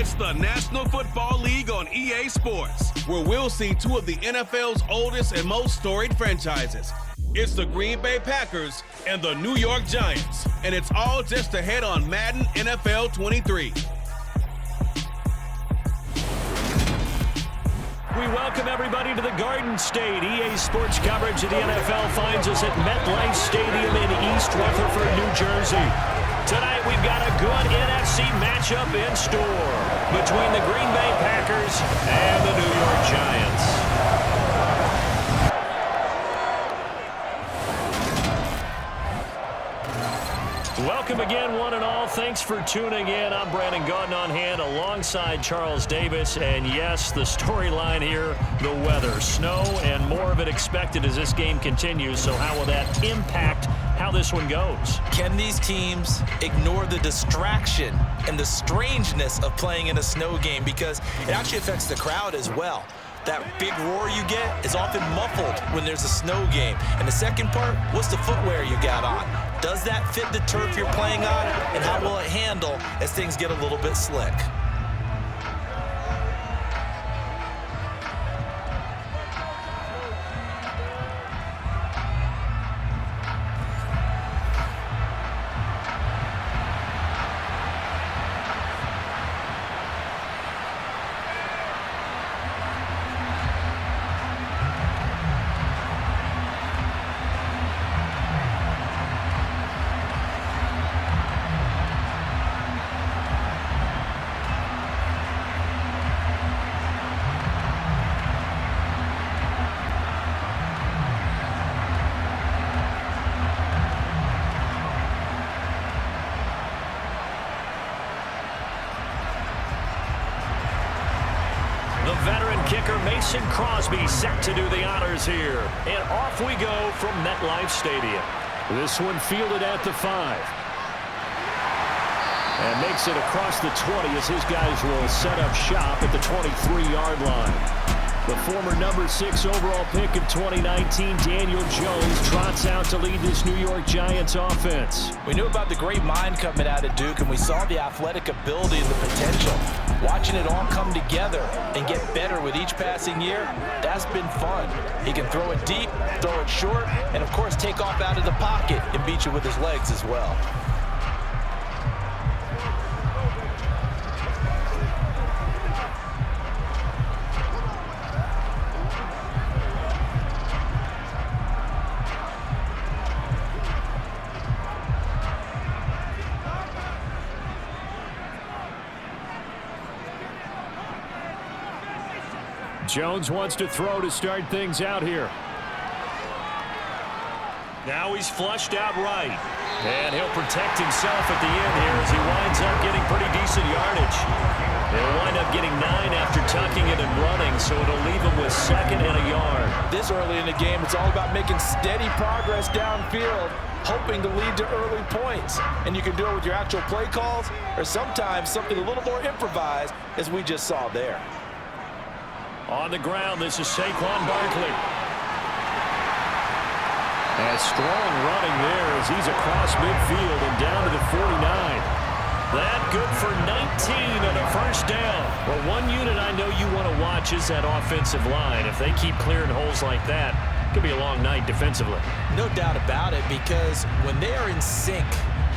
It's the National Football League on EA Sports, where we'll see two of the NFL's oldest and most storied franchises. It's the Green Bay Packers and the New York Giants, and it's all just ahead on Madden NFL 23. We welcome everybody to the Garden State. EA Sports coverage of the NFL finds us at MetLife Stadium in East Rutherford, New Jersey. Tonight we've got a good NFC matchup in store between the Green Bay Packers and the New York Giants. Welcome again, one and all. Thanks for tuning in. I'm Brandon Gaudin on hand alongside Charles Davis. And yes, the storyline here, the weather, snow, and more of it expected as this game continues. So how will that impact how this one goes? Can these teams ignore the distraction and the strangeness of playing in a snow game? Because it actually affects the crowd as well. That big roar you get is often muffled when there's a snow game. And the second part, what's the footwear you got on? Does that fit the turf you're playing on? And how will it handle as things get a little bit slick? Crosby set to do the honors here. And off we go from MetLife Stadium. This one fielded at the 5. And makes it across the 20 as his guys will set up shop at the 23-yard line. The former number 6 overall pick of 2019, Daniel Jones, trots out to lead this New York Giants offense. We knew about the great mind coming out of Duke, and we saw the athletic ability and the potential. Watching it all come together and get better with each passing year, that's been fun. He can throw it deep, throw it short, and of course take off out of the pocket and beat you with his legs as well. Jones wants to throw to start things out here. Now he's flushed out right. And he'll protect himself at the end here as he winds up getting pretty decent yardage. They'll wind up getting 9 after tucking it and running, so it'll leave him with 2nd and a yard. This early in the game, it's all about making steady progress downfield, hoping to lead to early points. And you can do it with your actual play calls or sometimes something a little more improvised, as we just saw there. On the ground, this is Saquon Barkley. And strong running there as he's across midfield and down to the 49. That good for 19 and a first down. Well, one unit I know you want to watch is that offensive line. If they keep clearing holes like that, it could be a long night defensively. No doubt about it, because when they are in sync,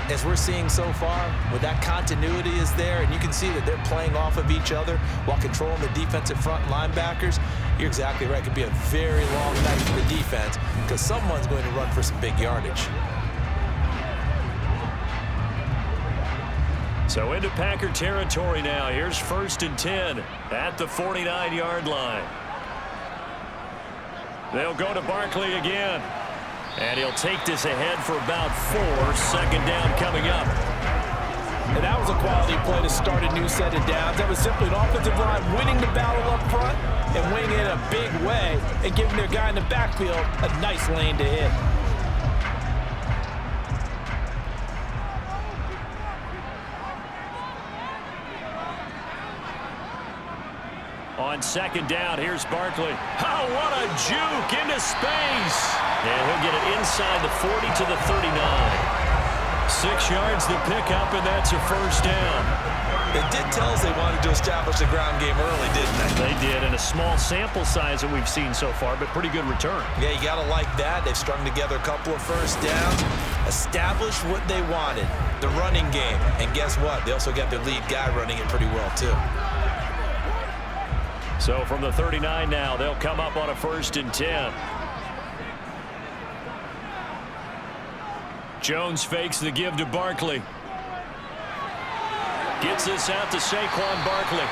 as we're seeing so far, with that continuity is there, and you can see that they're playing off of each other while controlling the defensive front linebackers, you're exactly right. It could be a very long night for the defense because someone's going to run for some big yardage. So into Packer territory now. Here's 1st and 10 at the 49-yard line. They'll go to Barkley again. And he'll take this ahead for about 4. 2nd down coming up. And that was a quality play to start a new set of downs. That was simply an offensive line winning the battle up front and winning it in a big way and giving their guy in the backfield a nice lane to hit. On 2nd down, here's Barkley. Oh, what a juke into space. And he'll get it inside the 40 to the 39. 6 yards to pick up, and that's a first down. They did tell us they wanted to establish the ground game early, didn't they? They did, and a small sample size that we've seen so far, but pretty good return. Yeah, you got to like that. They've strung together a couple of first downs, established what they wanted, the running game. And guess what? They also got their lead guy running it pretty well, too. So from the 39 now, they'll come up on a 1st and 10. Jones fakes the give to Barkley. Gets this out to Saquon Barkley.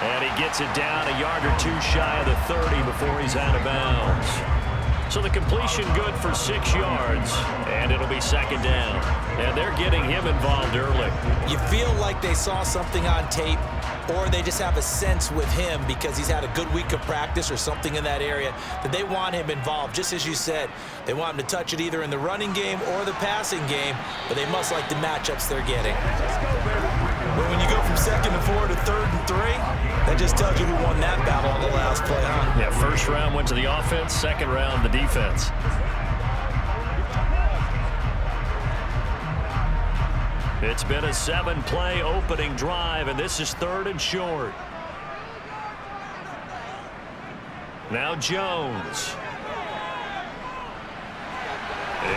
And he gets it down a yard or two shy of the 30 before he's out of bounds. So the completion good for 6 yards, and it'll be 2nd down. And they're getting him involved early. You feel like they saw something on tape, or they just have a sense with him because he's had a good week of practice or something in that area that they want him involved. Just as you said, they want him to touch it either in the running game or the passing game, but they must like the matchups they're getting. But when you go from 2nd and 4 to 3rd and 3, that just tells you who won that battle on the last play, huh? Yeah, 1st round went to the offense, 2nd round the defense. It's been a 7-play opening drive, and this is 3rd and short. Now Jones.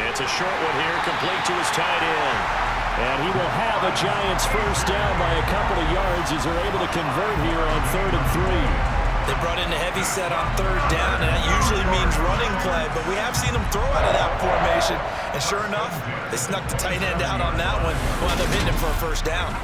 It's a short one here, complete to his tight end. And he will have a Giants 1st down by a couple of yards as they're able to convert here on 3rd and 3. They brought in a heavy set on 3rd down, and that usually means running play, but we have seen them throw out of that formation. And sure enough, they snuck the tight end out on that one, wound up hitting him for a 1st down.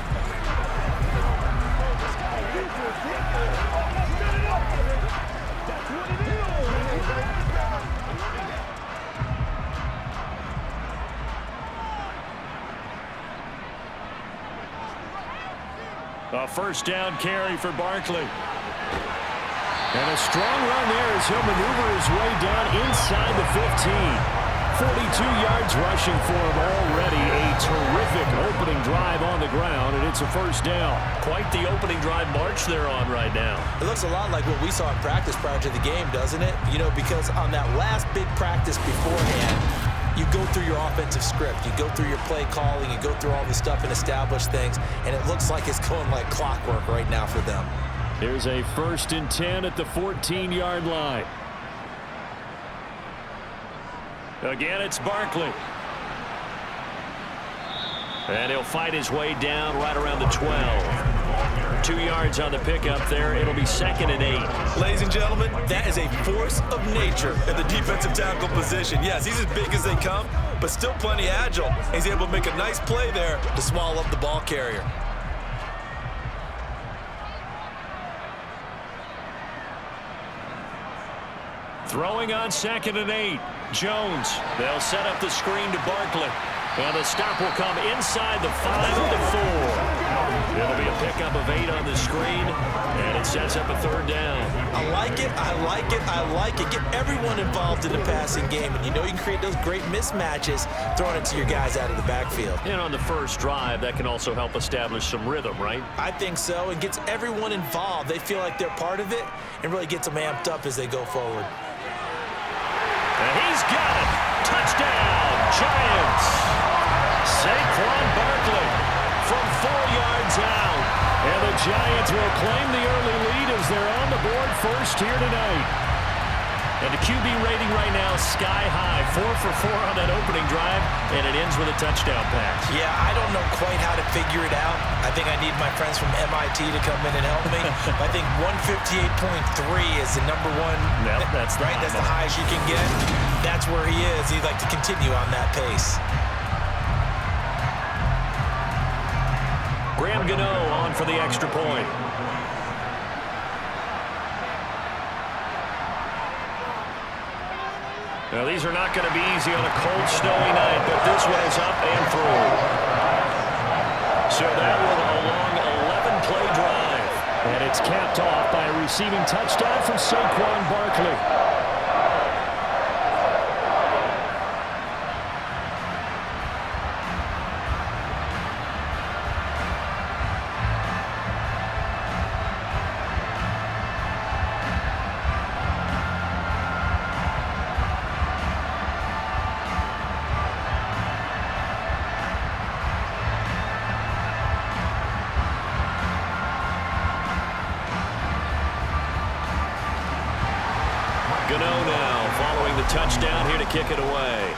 A 1st down carry for Barkley. And a strong run there as he'll maneuver his way down inside the 15. 42 yards rushing for him already. A terrific opening drive on the ground, and it's a 1st down. Quite the opening drive march they're on right now. It looks a lot like what we saw in practice prior to the game, doesn't it? You know, because on that last big practice beforehand, you go through your offensive script, you go through your play calling, you go through all the stuff and establish things, and it looks like it's going like clockwork right now for them. Here's a 1st and 10 at the 14-yard line. Again, it's Barkley. And he'll fight his way down right around the 12. 2 yards on the pickup there. It'll be 2nd and 8. Ladies and gentlemen, that is a force of nature at the defensive tackle position. Yes, he's as big as they come, but still plenty agile. He's able to make a nice play there to swallow up the ball carrier. Throwing on 2nd and 8. Jones. They'll set up the screen to Barkley. And the stop will come inside the 5 of the 4. It'll be a pickup of 8 on the screen, and it sets up a 3rd down. I like it, I like it, I like it. Get everyone involved in the passing game, and you know you can create those great mismatches throwing it to your guys out of the backfield. And on the 1st drive, that can also help establish some rhythm, right? I think so. It gets everyone involved. They feel like they're part of it and really gets them amped up as they go forward. And he's got it. Touchdown, Giants. Saquon Barkley from 4 yards out. And the Giants will claim the early lead as they're on the board first here tonight. And the QB rating right now sky high. 4 for 4 on that opening drive, and it ends with a touchdown pass. Yeah, I don't know quite how to figure it out. I think I need my friends from MIT to come in and help me. I think 158.3 is the number one. Yep, that's right. That's the highest you can get. That's where he is. He'd like to continue on that pace. Graham Gano on for the extra point. Now, these are not going to be easy on a cold, snowy night, but this one is up and through. So that was a long 11-play drive. And it's capped off by a receiving touchdown from Saquon Barkley. touchdown here to kick it away.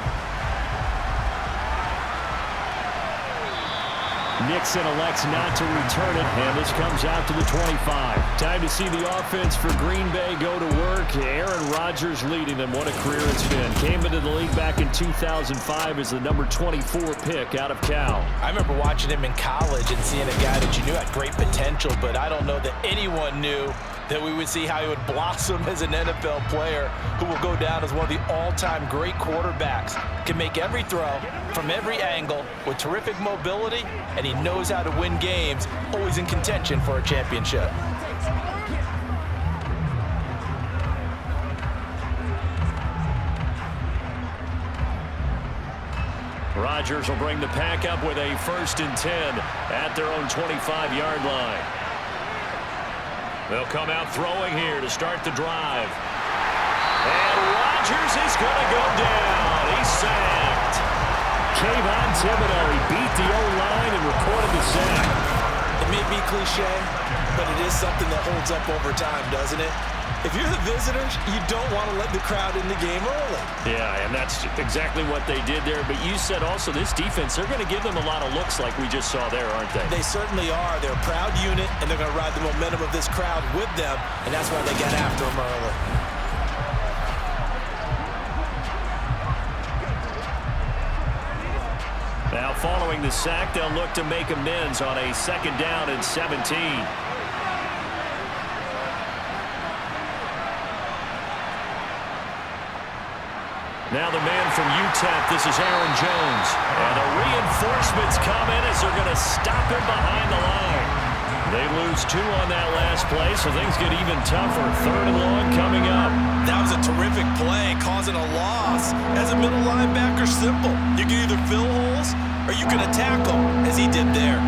Nixon elects not to return it, and this comes out to the 25. Time to see the offense for Green Bay go to work. Aaron Rodgers leading them. What a career it's been. Came into the league back in 2005 as the number 24 pick out of Cal. I remember watching him in college and seeing a guy that you knew had great potential, but I don't know that anyone knew that we would see how he would blossom as an NFL player who will go down as one of the all-time great quarterbacks. Can make every throw from every angle with terrific mobility, and he knows how to win games, always in contention for a championship. Rodgers will bring the pack up with a 1st and 10 at their own 25-yard line. They'll come out throwing here to start the drive. And Rodgers is going to go down. He's sacked. Kayvon Thibodeau, he beat the O-line and recorded the sack. It may be cliche, but it is something that holds up over time, doesn't it? If you're the visitors, you don't want to let the crowd in the game early. Yeah, and that's exactly what they did there. But you said also this defense, they're going to give them a lot of looks like we just saw there, aren't they? They certainly are. They're a proud unit, and they're going to ride the momentum of this crowd with them, and that's why they got after them early. Now following the sack, they'll look to make amends on a 2nd down and 17. Now the man from UTEP, this is Aaron Jones. And the reinforcements come in as they're going to stop him behind the line. They lose 2 on that last play, so things get even tougher. 3rd and long coming up. That was a terrific play, causing a loss. As a middle linebacker, simple. You can either fill holes or you can attack them, as he did there.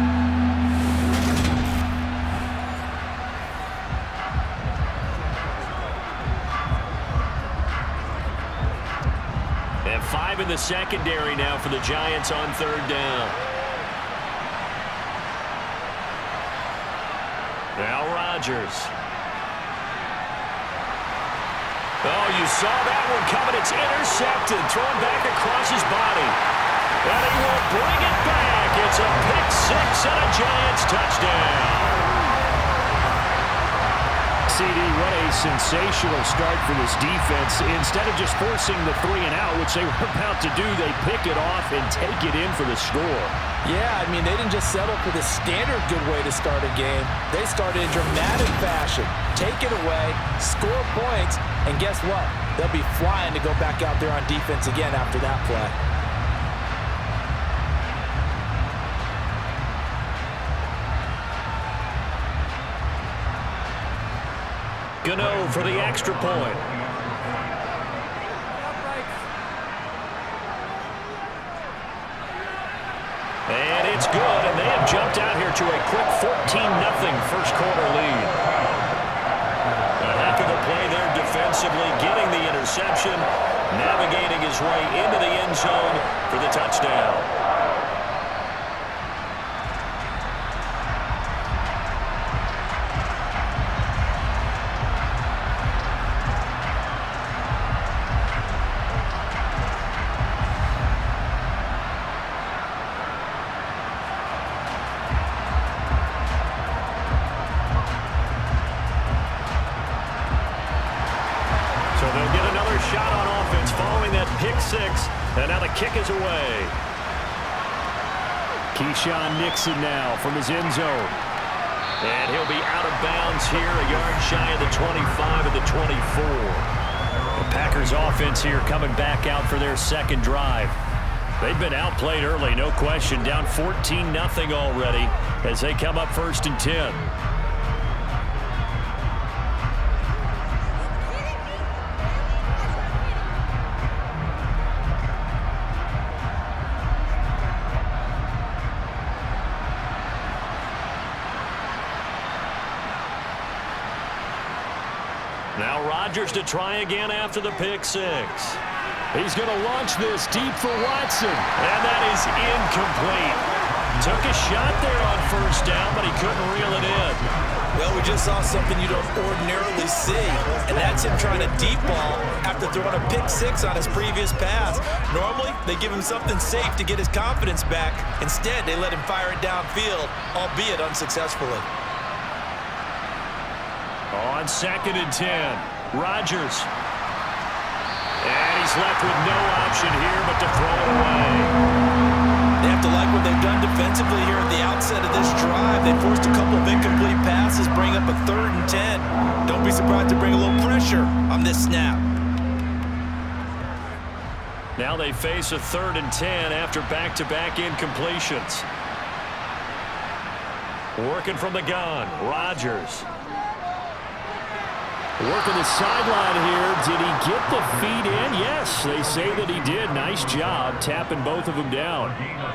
And 5 in the secondary now for the Giants on 3rd down. Now Rodgers. Oh, you saw that one coming. It's intercepted. Thrown back across his body. And he will bring it back. It's a pick 6 and a Giants touchdown. CD, what a sensational start for this defense. Instead of just forcing the 3 and out, which they were about to do, they pick it off and take it in for the score. Yeah, I mean, they didn't just settle for the standard good way to start a game. They started in dramatic fashion. Take it away, score points, and guess what? They'll be flying to go back out there on defense again after that play. Gano for the extra point. And it's good, and they have jumped out here to a quick 14-0 first quarter lead. A heck of a play there defensively, getting the interception, navigating his way into the end zone for the touchdown. Shot on offense following that pick 6, and now the kick is away. Keyshawn Nixon now from his end zone. And he'll be out of bounds here, a yard shy of the 25 of the 24. The Packers offense here coming back out for their 2nd drive. They've been outplayed early, no question, down 14-0 already as they come up 1st and 10. Now Rodgers to try again after the pick 6. He's going to launch this deep for Watson. And that is incomplete. Took a shot there on 1st down, but he couldn't reel it in. Well, we just saw something you don't ordinarily see, and that's him trying to deep ball after throwing a pick six on his previous pass. Normally, they give him something safe to get his confidence back. Instead, they let him fire it downfield, albeit unsuccessfully. On 2nd and 10, Rodgers. And he's left with no option here but to throw it away. They have to like what they've done defensively here at the outset of this drive. They forced a couple of incomplete passes, bring up a 3rd and 10. Don't be surprised to bring a little pressure on this snap. Now they face a 3rd and 10 after back-to-back incompletions. Working from the gun, Rodgers. Working the sideline here. Did he get the feet in? Yes, they say that he did. Nice job tapping both of them down.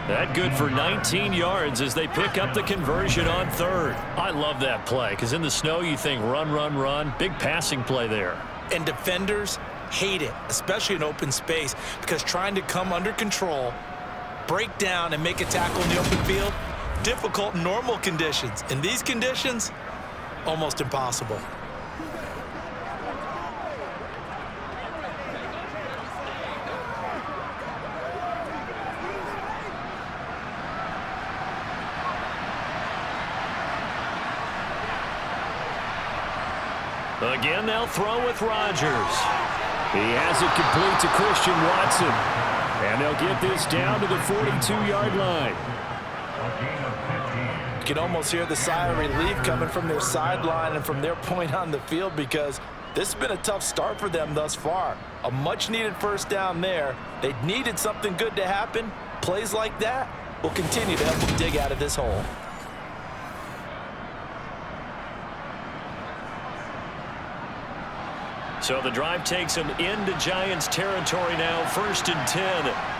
That good for 19 yards as they pick up the conversion on 3rd. I love that play because in the snow you think run, run, run. Big passing play there. And defenders hate it, especially in open space, because trying to come under control, break down, and make a tackle in the open field, difficult in normal conditions. In these conditions, almost impossible. Again, they'll throw with Rodgers. He has it complete to Christian Watson. And they'll get this down to the 42-yard line. You can almost hear the sigh of relief coming from their sideline and from their point on the field because this has been a tough start for them thus far. A much-needed first down there. They needed something good to happen. Plays like that will continue to help them dig out of this hole. So the drive takes them into Giants territory now. 1st and 10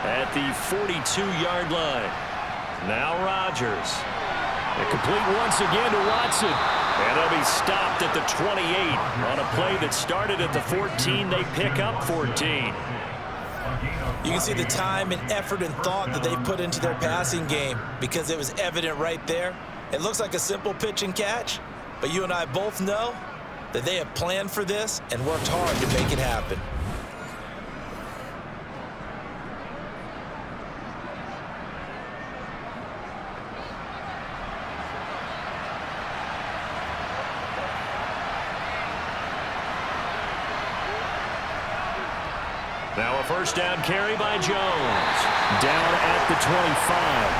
at the 42-yard line. Now Rodgers. And complete once again to Watson. And they'll be stopped at the 28 on a play that started at the 14. They pick up 14. You can see the time and effort and thought that they put into their passing game because it was evident right there. It looks like a simple pitch and catch, but you and I both know that they have planned for this and worked hard to make it happen. Now a first down carry by Jones. Down at the 25.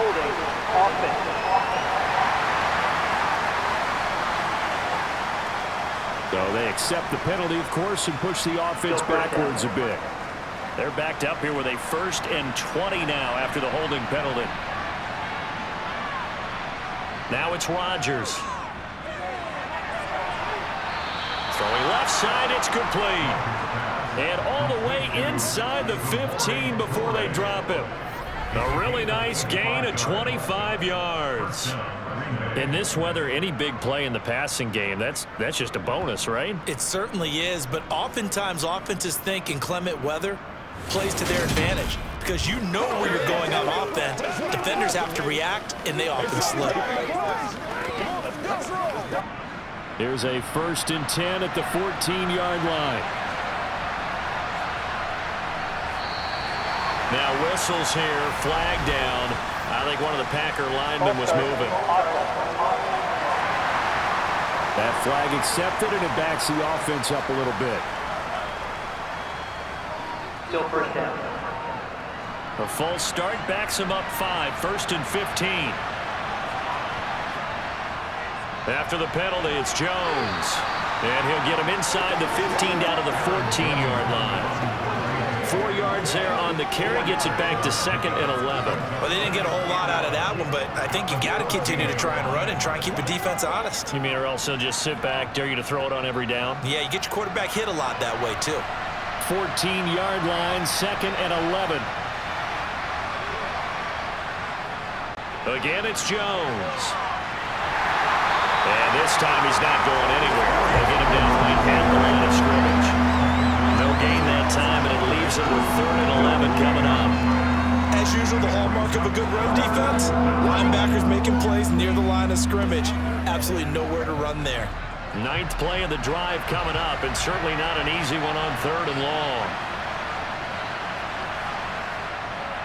Holding offense. So they accept the penalty, of course, and push the offense backwards a bit. They're backed up here with a 1st and 20 now after the holding penalty. Now it's Rodgers. Throwing left side, it's complete. And all the way inside the 15 before they drop him. A really nice gain of 25 yards. In this weather, any big play in the passing game, that's just a bonus, right? It certainly is, but oftentimes offenses think inclement weather plays to their advantage because you know where you're going on offense. Defenders have to react, and they often slip. Here's a 1st and 10 at the 14-yard line. Now whistles here, flag down. I think one of the Packer linemen was moving. That flag accepted, and it backs the offense up a little bit. Still first down. A false start backs him up 5, 1st and 15. After the penalty, it's Jones. And he'll get him inside the 15 down to the 14-yard line. 4 yards there on the carry, gets it back to 2nd and 11. Well, they didn't get a whole lot out of that one, but I think you got to continue to try and run and try and keep the defense honest. You mean or else they'll just sit back, dare you to throw it on every down? Yeah, you get your quarterback hit a lot that way, too. 14-yard line, 2nd and 11. Again, it's Jones. And this time he's not going anywhere. They'll get him down right at the line of scrimmage. No gain that time, and it leaves him with 3rd and 11 coming up. As usual, the hallmark hallmark of a good run defense? Linebackers making plays near the line of scrimmage. Absolutely nowhere to run there. Ninth play of the drive coming up, and certainly not an easy one on 3rd and long.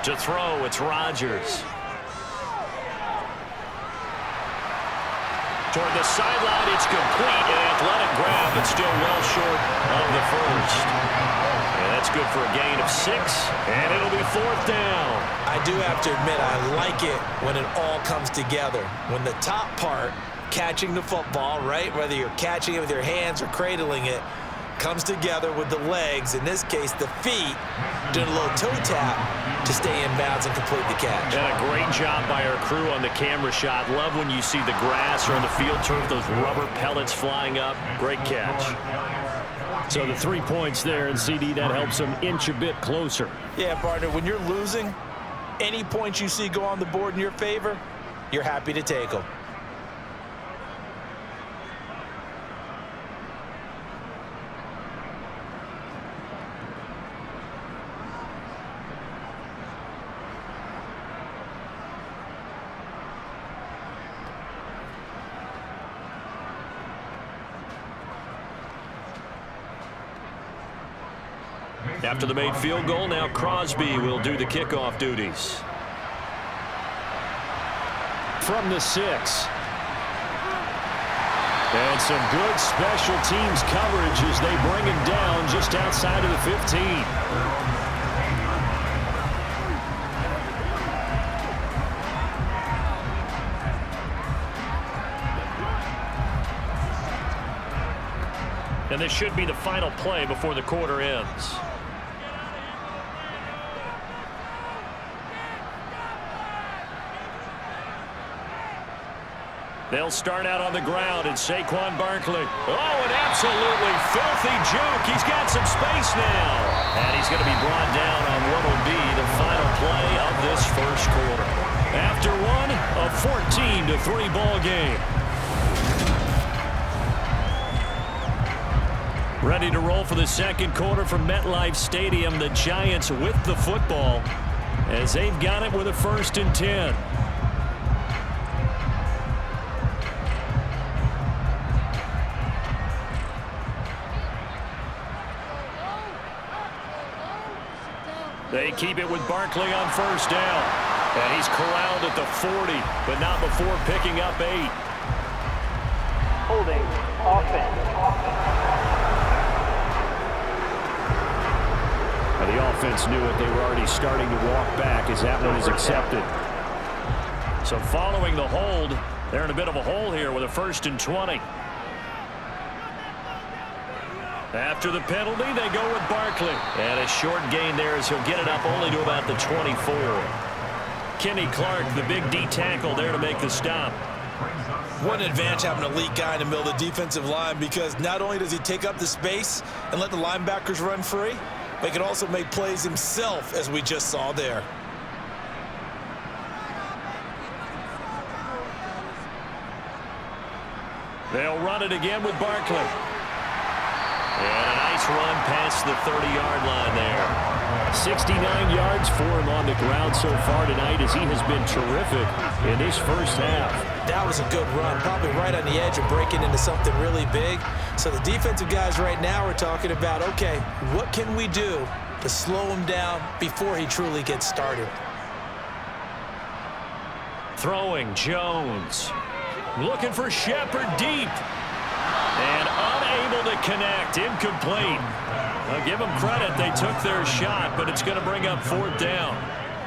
To throw, it's Rodgers. Toward the sideline, it's complete. An athletic grab, but still well short of the first. And that's good for a gain of 6, and it'll be 4th down. I do have to admit, I like it when it all comes together. When the top part, catching the football, right, whether you're catching it with your hands or cradling it, comes together with the legs, in this case the feet, doing a little toe tap to stay in bounds and complete the catch. And a great job by our crew on the camera shot. Love when you see the grass or on the field turf, those rubber pellets flying up. Great catch. So the 3 points there, and CD, that helps them inch a bit closer. Yeah, partner, when you're losing, any points you see go on the board in your favor, you're happy to take them. After the made field goal, now Crosby will do the kickoff duties. From the 6. And some good special teams coverage as they bring him down just outside of the 15. And this should be the final play before the quarter ends. They'll start out on the ground, and Saquon Barkley. Oh, an absolutely filthy juke. He's got some space now. And he's going to be brought down on what will be the final play of this first quarter. After one, a 14-3 ball game. Ready to roll for the second quarter from MetLife Stadium. The Giants with the football as they've got it with a 1st and 10. They keep it with Barkley on 1st down. And he's corralled at the 40, but not before picking up 8. Holding offense. Now the offense knew it. They were already starting to walk back as that one is accepted. So following the hold, they're in a bit of a hole here with a 1st and 20. After the penalty, they go with Barkley. And a short gain there as he'll get it up only to about the 24. Kenny Clark, the big D tackle there to make the stop. What an advantage having an elite guy in the middle of the defensive line, because not only does he take up the space and let the linebackers run free, but he can also make plays himself, as we just saw there. They'll run it again with Barkley. And a nice run past the 30-yard line there. 69 yards for him on the ground so far tonight as he has been terrific in this first half. That was a good run, probably right on the edge of breaking into something really big. So the defensive guys right now are talking about, okay, what can we do to slow him down before he truly gets started? Throwing, Jones. Looking for Shepard deep. And unable to connect, incomplete. I'll give them credit, they took their shot, but it's going to bring up 4th down.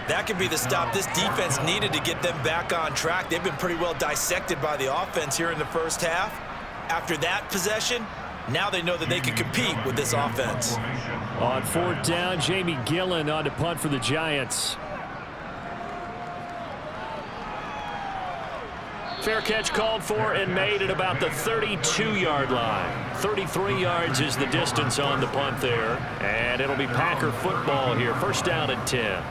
That could be the stop this defense needed to get them back on track. They've been pretty well dissected by the offense here in the first half. After that possession, now they know that they can compete with this offense. On 4th down, Jamie Gillen on to punt for the Giants. Fair catch called for and made at about the 32-yard line. 33 yards is the distance on the punt there. And it'll be Packer football here. 1st down and 10.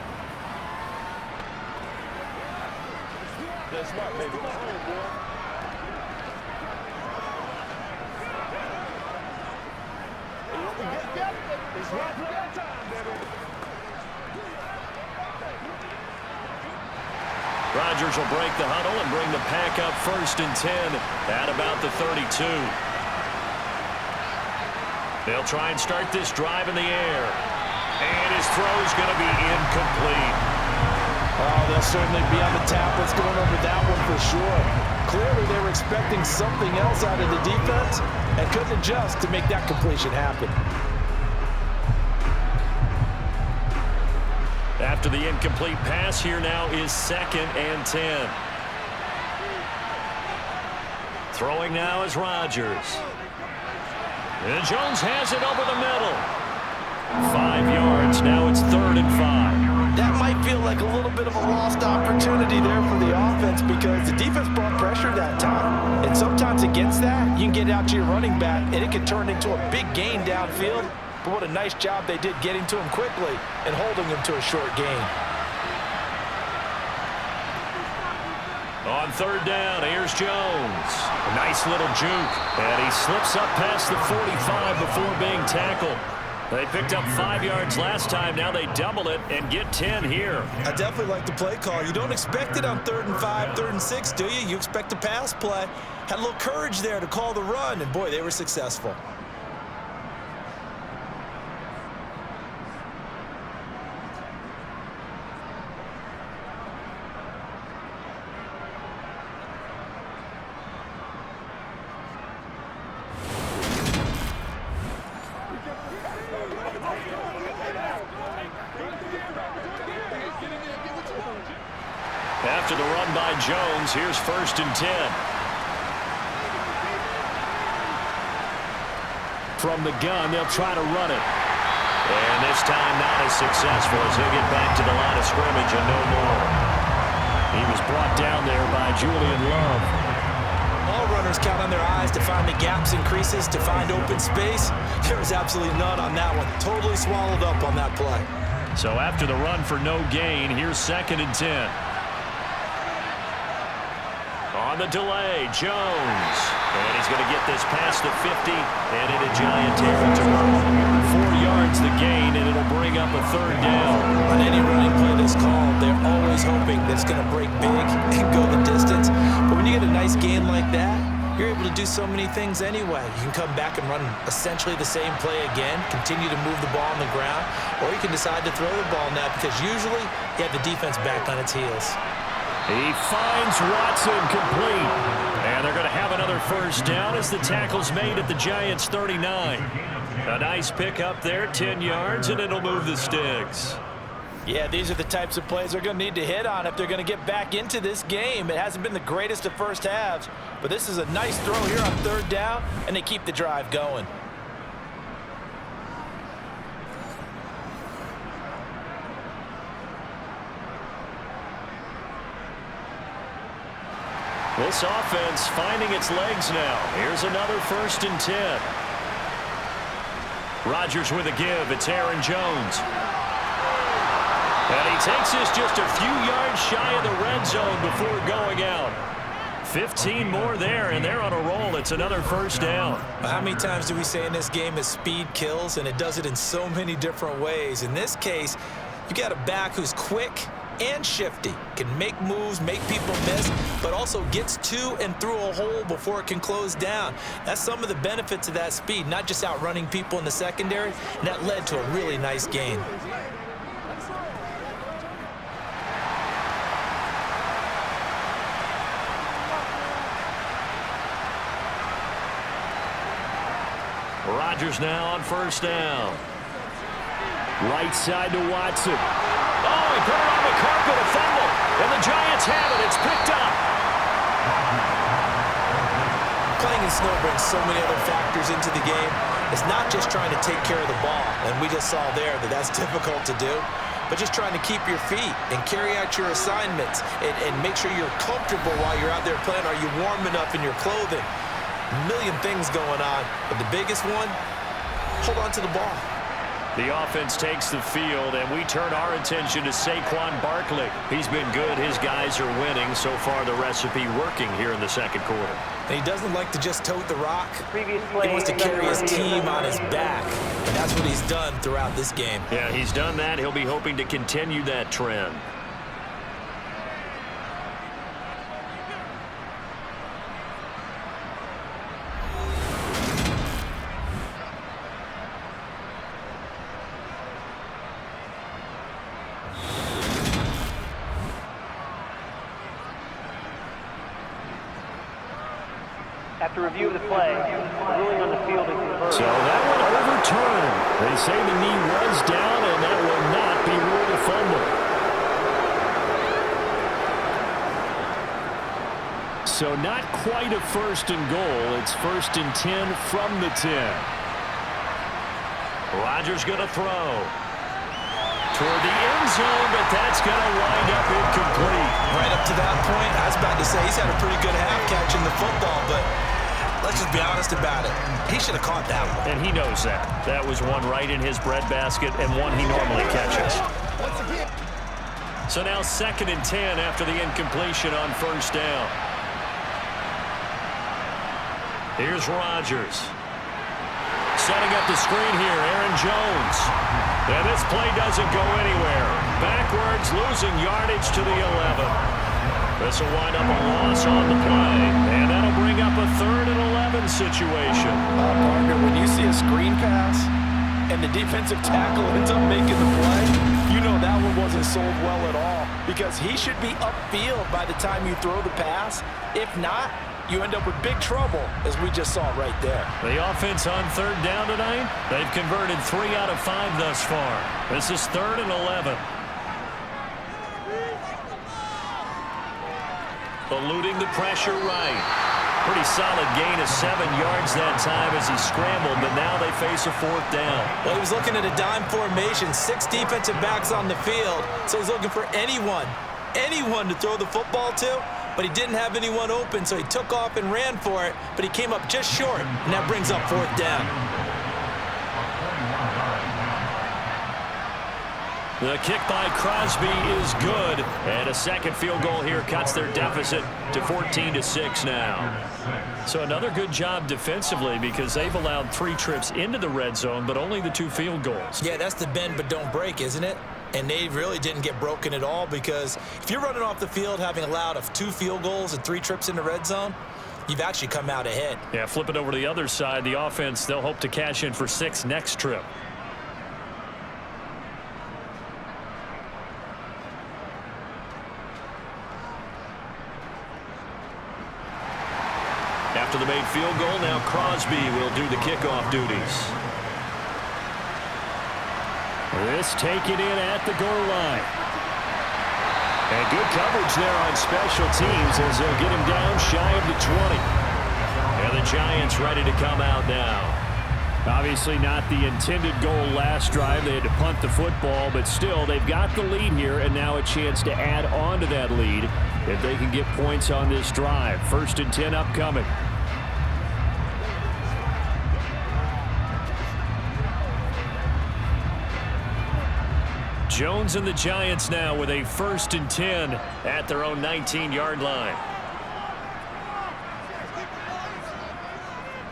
Rodgers will break the huddle and bring the pack up 1st and 10 at about the 32. They'll try and start this drive in the air. And his throw's going to be incomplete. Oh, they'll certainly be on the tablets going over that one for sure. Clearly, they were expecting something else out of the defense and couldn't adjust to make that completion happen. After the incomplete pass, here now is 2nd and 10. Throwing now is Rodgers. And Jones has it over the middle. 5 yards. Now it's 3rd and 5. That might feel like a little bit of a lost opportunity there for the offense because the defense brought pressure that time. And sometimes against that, you can get out to your running back, and it can turn into a big gain downfield. But what a nice job they did getting to him quickly and holding him to a short gain. On 3rd down, here's Jones. A nice little juke. And he slips up past the 45 before being tackled. They picked up 5 yards last time. Now they double it and get 10 here. I definitely like the play call. You don't expect it on 3rd and 5, 3rd and 6, do you? You expect a pass play. Had a little courage there to call the run, and boy, they were successful. After the run by Jones, here's 1st and 10. From the gun, they'll try to run it. And this time not as successful as he'll get back to the line of scrimmage and no more. He was brought down there by Julian Love. All runners count on their eyes to find the gaps and creases, to find open space. There was absolutely none on that one. Totally swallowed up on that play. So after the run for no gain, here's 2nd and 10. On the delay, Jones. And he's going to get this past the 50 and into Giant territory. 4 yards the gain, and it'll bring up a 3rd down. On any running play that's called, they're always hoping that it's going to break big and go the distance. But when you get a nice gain like that, you're able to do so many things anyway. You can come back and run essentially the same play again, continue to move the ball on the ground, or you can decide to throw the ball now because usually you have the defense back on its heels. He finds Watson complete. And they're going to have another 1st down as the tackle's made at the Giants' 39. A nice pickup there, 10 yards, and it'll move the sticks. Yeah, these are the types of plays they're going to need to hit on if they're going to get back into this game. It hasn't been the greatest of first halves, but this is a nice throw here on 3rd down, and they keep the drive going. This offense finding its legs now. Here's another 1st and 10. Rodgers with a give. It's Aaron Jones. And he takes this just a few yards shy of the red zone before going out. 15 more there, and they're on a roll. It's another 1st down. How many times do we say in this game is speed kills, and it does it in so many different ways. In this case, you got a back who's quick and shifty, can make moves, make people miss, but also gets to and through a hole before it can close down. That's some of the benefits of that speed, not just outrunning people in the secondary, and that led to a really nice gain. Rodgers now on 1st down. Right side to Watson. Oh, he put it on the carpet, a fumble. And the Giants have it. It's picked up. Playing in snow brings so many other factors into the game. It's not just trying to take care of the ball, and we just saw there that that's difficult to do, but just trying to keep your feet and carry out your assignments and make sure you're comfortable while you're out there playing. Are you warm enough in your clothing? A million things going on, but the biggest one, hold on to the ball. The offense takes the field, and we turn our attention to Saquon Barkley. He's been good. His guys are winning. So far, the recipe working here in the 2nd quarter. And he doesn't like to just tote the rock. Previous He play, wants to carry his team on his back, and that's what he's done throughout this game. Yeah, he's done that. He'll be hoping to continue that trend. After review of the play, the ruling on the field is reversed. So that one overturned. They say the knee was down, and that will not be ruled a fumble. So not quite a 1st and goal. It's 1st and 10 from the 10. Rodgers going to throw toward the end zone, but that's going to wind up incomplete. Right up to that point, I was about to say he's had a pretty good half catching the football, but let's just be honest about it. He should have caught that one. And he knows that. That was one right in his breadbasket and one he normally catches. So now 2nd and 10 after the incompletion on 1st down. Here's Rodgers. Setting up the screen here, Aaron Jones. And this play doesn't go anywhere. Backwards, losing yardage to the 11. This will wind up a loss on the play. And that'll bring up a 3rd and 11 situation. Partner, when you see a screen pass and the defensive tackle ends up making the play, you know that one wasn't sold well at all. Because he should be upfield by the time you throw the pass. If not, you end up with big trouble, as we just saw right there. The offense on 3rd down tonight, they've converted 3 out of 5 thus far. This is 3rd and 11. Eluding the pressure right. Pretty solid gain of 7 yards that time as he scrambled, but now they face a 4th down. Well, he was looking at a dime formation, 6 defensive backs on the field, so he's looking for anyone to throw the football to. But he didn't have anyone open, so he took off and ran for it, but he came up just short, and that brings up 4th down. The kick by Crosby is good, and a 2nd field goal here cuts their deficit to 14-6 now. So another good job defensively because they've allowed 3 trips into the red zone, but only the 2 field goals. Yeah, that's the bend but don't break, isn't it? And they really didn't get broken at all because if you're running off the field having allowed 2 field goals and 3 trips in the red zone, you've actually come out ahead. Yeah, flip it over to the other side. The offense, they'll hope to cash in for 6 next trip. After the made field goal, now Crosby will do the kickoff duties. This taken in at the goal line. And good coverage there on special teams as they'll get him down shy of the 20. And the Giants ready to come out now. Obviously not the intended goal last drive. They had to punt the football, but still they've got the lead here and now a chance to add on to that lead if they can get points on this drive. 1st and 10 upcoming. Jones and the Giants now with a 1st and 10 at their own 19-yard line.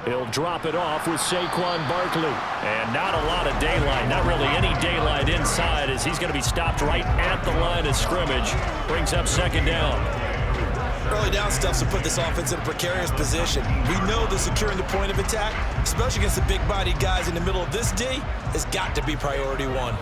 He'll drop it off with Saquon Barkley. And not a lot of daylight, not really any daylight inside as he's going to be stopped right at the line of scrimmage. Brings up 2nd down. Early down stuffs will put this offense in a precarious position. We know that securing the point of attack, especially against the big-bodied guys in the middle of this D, has got to be priority 1.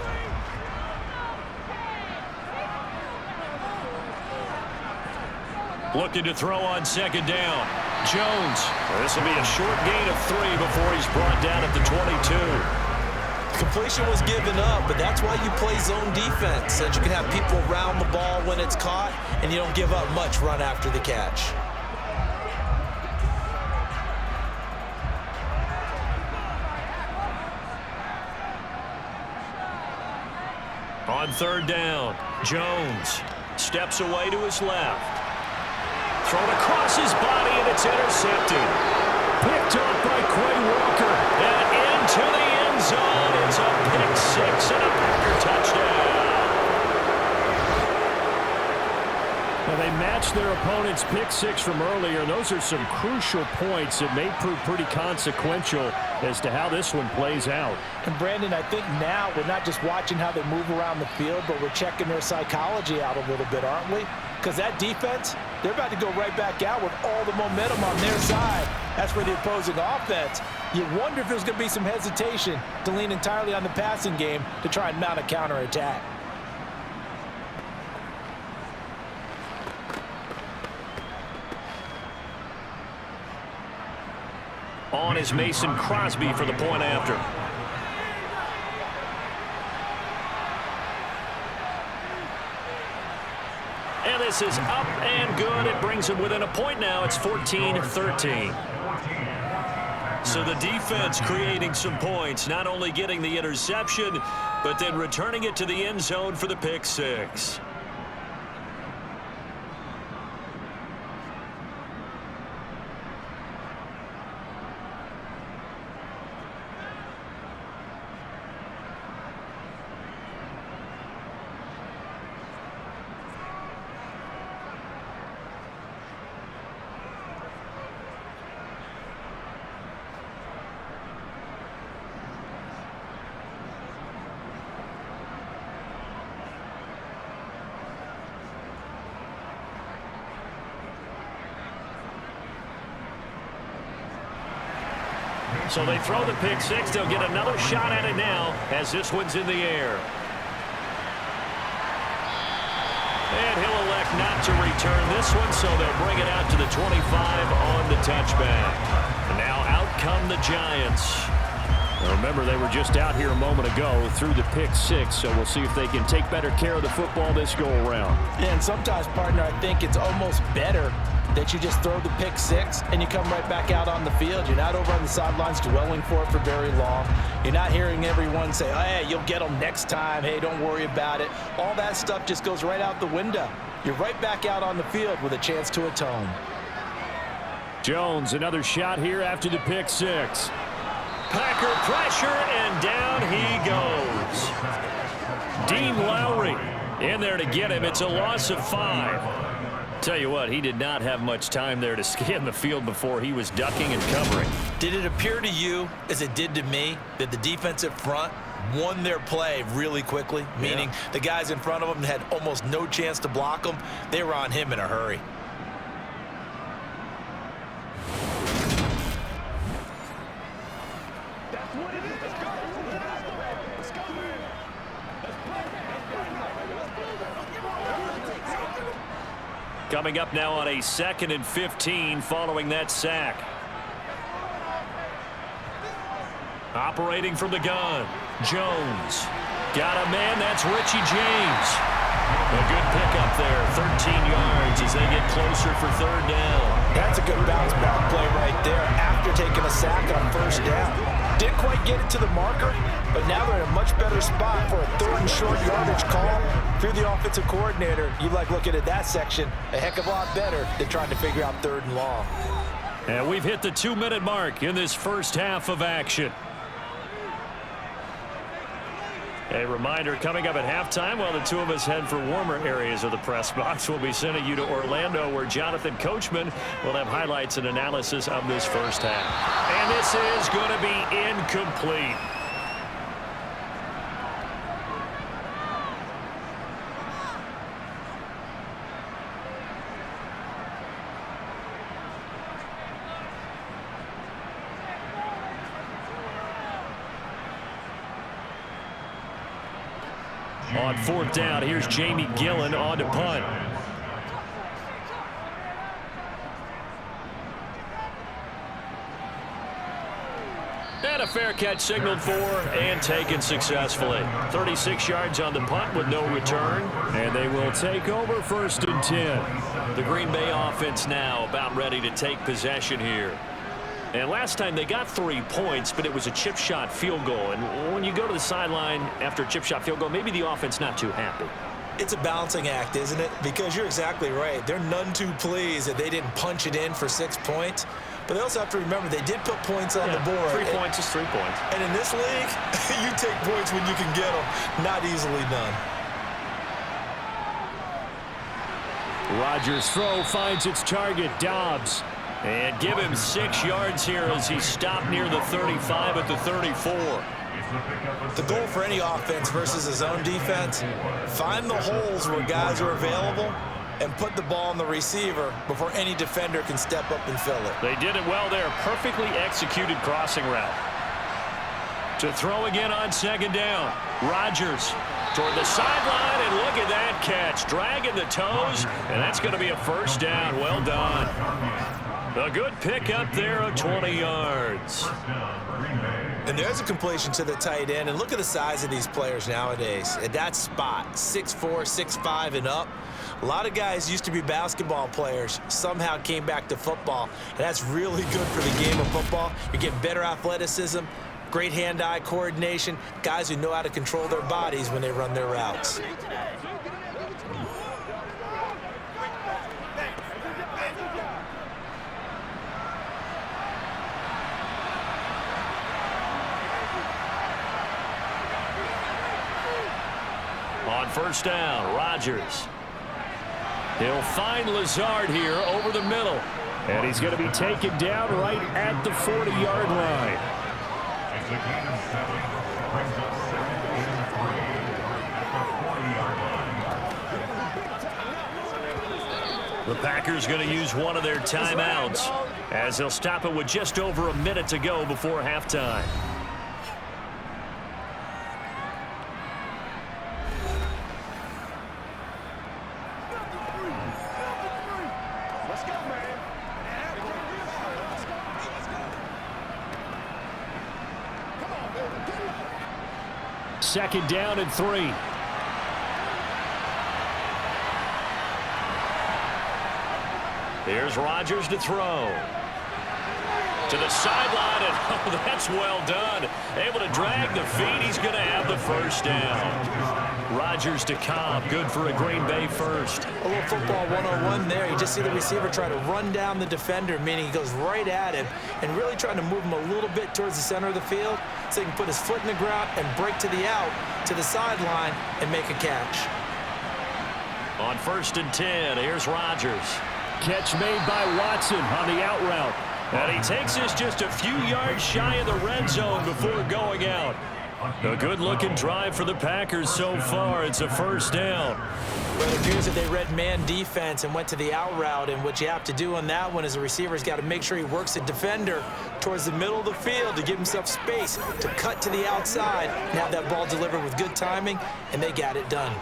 Looking to throw on 2nd down. Jones. This will be a short gain of 3 before he's brought down at the 22. Completion was given up, but that's why you play zone defense, so that you can have people around the ball when it's caught, and you don't give up much run after the catch. On 3rd down, Jones steps away to his left. Thrown across his body, and it's intercepted. Picked up by Quay Walker. And into the end zone. It's a pick 6 and a Packer touchdown. Well, they matched their opponent's pick 6 from earlier. Those are some crucial points that may prove pretty consequential as to how this one plays out. And Brandon, I think now we're not just watching how they move around the field, but we're checking their psychology out a little bit, aren't we? Because that defense, they're about to go right back out with all the momentum on their side. That's for the opposing offense. You wonder if there's going to be some hesitation to lean entirely on the passing game to try and mount a counterattack. on is Mason Crosby for the point after. And this is up and good. It brings them within a point now. It's 14-13. So the defense creating some points, not only getting the interception, but then returning it to the end zone for the pick six. So they throw the pick six. They'll get another shot at it now as this one's in the air. And he'll elect not to return this one, so they'll bring it out to the 25 on the touchback. And now out come the Giants. Now remember, they were just out here a moment ago through the pick six, so we'll see if they can take better care of the football this go-around. Yeah, and sometimes, partner, I think it's almost better that you just throw the pick six and you come right back out on the field. You're not over on the sidelines dwelling for it for very long. You're not hearing everyone say, oh, hey, you'll get them next time. Hey, don't worry about it. All that stuff just goes right out the window. You're right back out on the field with a chance to atone. Jones, another shot here after the pick six. Packer pressure, and down he goes. Dean Lowry in there to get him. It's a loss of 5. Tell you what, he did not have much time there to scan the field before he was ducking and covering. Did it appear to you, as it did to me, that the defensive front won their play really quickly? Meaning the guys in front of them had almost no chance to block him. They were on him in a hurry. Coming up now on a 2nd and 15 following that sack. Operating from the gun. Jones. Got a man. That's Richie James. A good pickup there. 13 yards as they get closer for 3rd down. That's a good bounce back play right there after taking a sack on 1st down. Didn't quite get it to the marker, but now they're in a much better spot for a 3rd and short yardage call. If you're the offensive coordinator, you like looking at that section a heck of a lot better than trying to figure out 3rd and long. And we've hit the 2-minute mark in this first half of action. A reminder, coming up at halftime, while the two of us head for warmer areas of the press box, we'll be sending you to Orlando, where Jonathan Coachman will have highlights and analysis of this first half. And this is going to be incomplete. On 4th down, here's Jamie Gillen on to punt. And a fair catch signaled for and taken successfully. 36 yards on the punt with no return. And they will take over 1st and 10. The Green Bay offense now about ready to take possession here. And last time they got 3 points, but it was a chip shot field goal. And when you go to the sideline after a chip shot field goal, maybe the offense not too happy. It's a balancing act, isn't it? Because you're exactly right. They're none too pleased that they didn't punch it in for 6 points. But they also have to remember they did put points on the board. 3 points is 3 points. And in this league, you take points when you can get them. Not easily done. Rodgers' throw finds its target, Dobbs. And give him 6 yards here as he stopped near the 35 at the 34. The goal for any offense versus his own defense, find the holes where guys are available and put the ball on the receiver before any defender can step up and fill it. They did it well there. Perfectly executed crossing route. To throw again on 2nd down. Rodgers toward the sideline, and look at that catch. Dragging the toes, and that's going to be a 1st down. Well done. A good pick up there of 20 yards. And there's a completion to the tight end. And look at the size of these players nowadays. At that spot, 6'4", 6'5", and up. A lot of guys used to be basketball players, somehow came back to football. And that's really good for the game of football. You're getting better athleticism, great hand-eye coordination, guys who know how to control their bodies when they run their routes. On first down, Rodgers. He'll find Lazard here over the middle. And he's going to be taken down right at the 40-yard line. The Packers going to use one of their timeouts as they'll stop it with just over a minute to go before halftime. Second down and 3. Here's Rodgers to throw. To the sideline, and oh, that's well done. Able to drag the feet. He's going to have the first down. Rodgers to Cobb. Good for a Green Bay first. A little football 101 there. You just see the receiver try to run down the defender, meaning he goes right at him and really trying to move him a little bit towards the center of the field so he can put his foot in the ground and break to the out, to the sideline, and make a catch. On first and 10, here's Rodgers. Catch made by Watson on the out route. And he takes this just a few yards shy of the red zone before going out. A good-looking drive for the Packers so far. It's a first down. Well, it appears that they read man defense and went to the out route, and what you have to do on that one is the receiver's got to make sure he works the defender towards the middle of the field to give himself space to cut to the outside and have that ball delivered with good timing, and they got it done.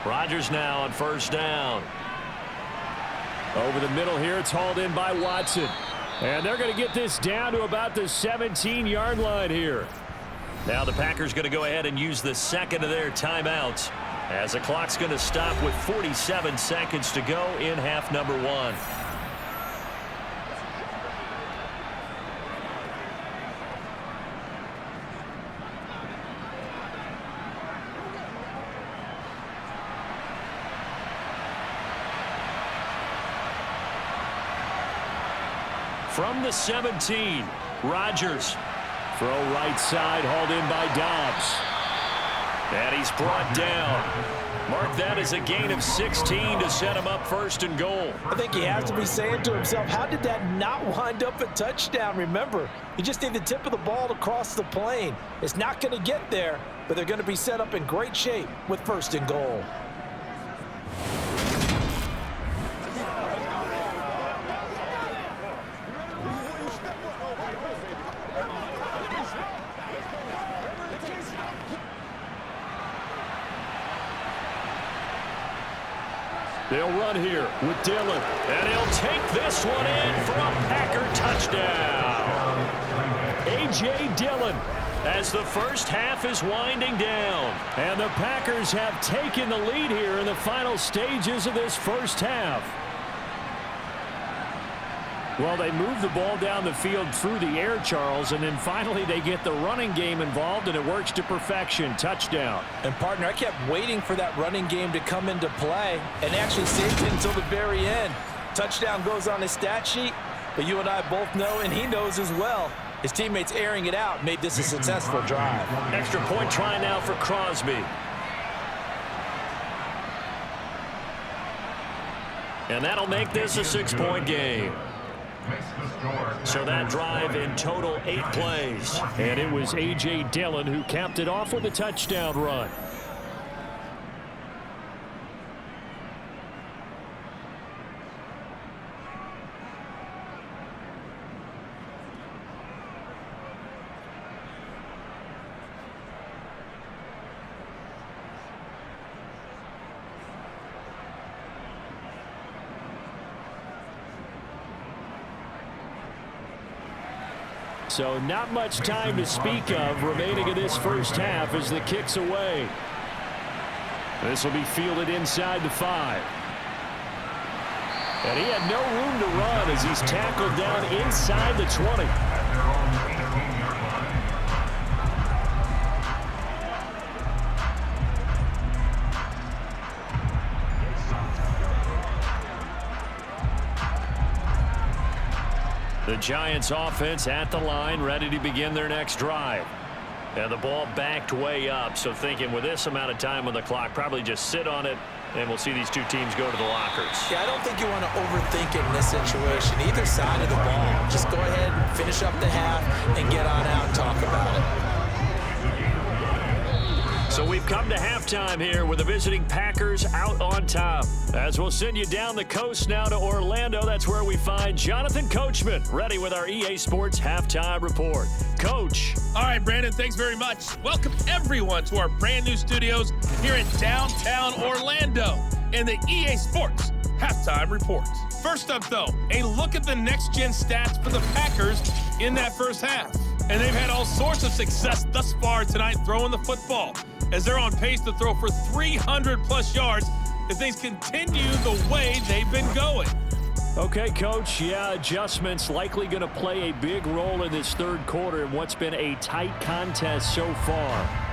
Rodgers now on first down. Over the middle here, it's hauled in by Watson. And they're going to get this down to about the 17-yard line here. Now the Packers going to go ahead and use the second of their timeouts as the clock's going to stop with 47 seconds to go in half number 1. From the 17, Rodgers. Throw right side, hauled in by Dobbs. And he's brought down. Mark that as a gain of 16 to set him up first and goal. I think he has to be saying to himself, how did that not wind up a touchdown? Remember, you just need the tip of the ball to cross the plane. It's not going to get there, but they're going to be set up in great shape with first and goal. They'll run here with Dillon, and he'll take this one in for a Packer touchdown. A.J. Dillon as the first half is winding down. And the Packers have taken the lead here in the final stages of this first half. Well, they move the ball down the field through the air, Charles, and then finally they get the running game involved, and it works to perfection. Touchdown. And, partner, I kept waiting for that running game to come into play and actually saved it until the very end. Touchdown goes on his stat sheet, but you and I both know, and he knows as well, his teammates airing it out made this a successful drive. Extra point try now for Crosby. And that'll make this a 6-point game. So that drive in total 8 plays. And it was A.J. Dillon who capped it off with a touchdown run. So not much time to speak of remaining in this first half as the kick's away. This will be fielded inside the 5. And he had no room to run as he's tackled down inside the 20. The Giants offense at the line, ready to begin their next drive. And the ball backed way up, so thinking with this amount of time on the clock, probably just sit on it, and we'll see these two teams go to the lockers. Yeah, I don't think you want to overthink it in this situation. Either side of the ball. Just go ahead and finish up the half and get on out and talk about it. So we've come to halftime here with the visiting Packers out on top. As we'll send you down the coast now to Orlando, that's where we find Jonathan Coachman, ready with our EA Sports Halftime Report. Coach. All right, Brandon, thanks very much. Welcome, everyone, to our brand new studios here in downtown Orlando in the EA Sports Halftime Report. First up, though, a look at the next-gen stats for the Packers in that first half. And they've had all sorts of success thus far tonight throwing the football, as they're on pace to throw for 300-plus yards if things continue the way they've been going. Okay, Coach, yeah, adjustments likely going to play a big role in this third quarter in what's been a tight contest so far.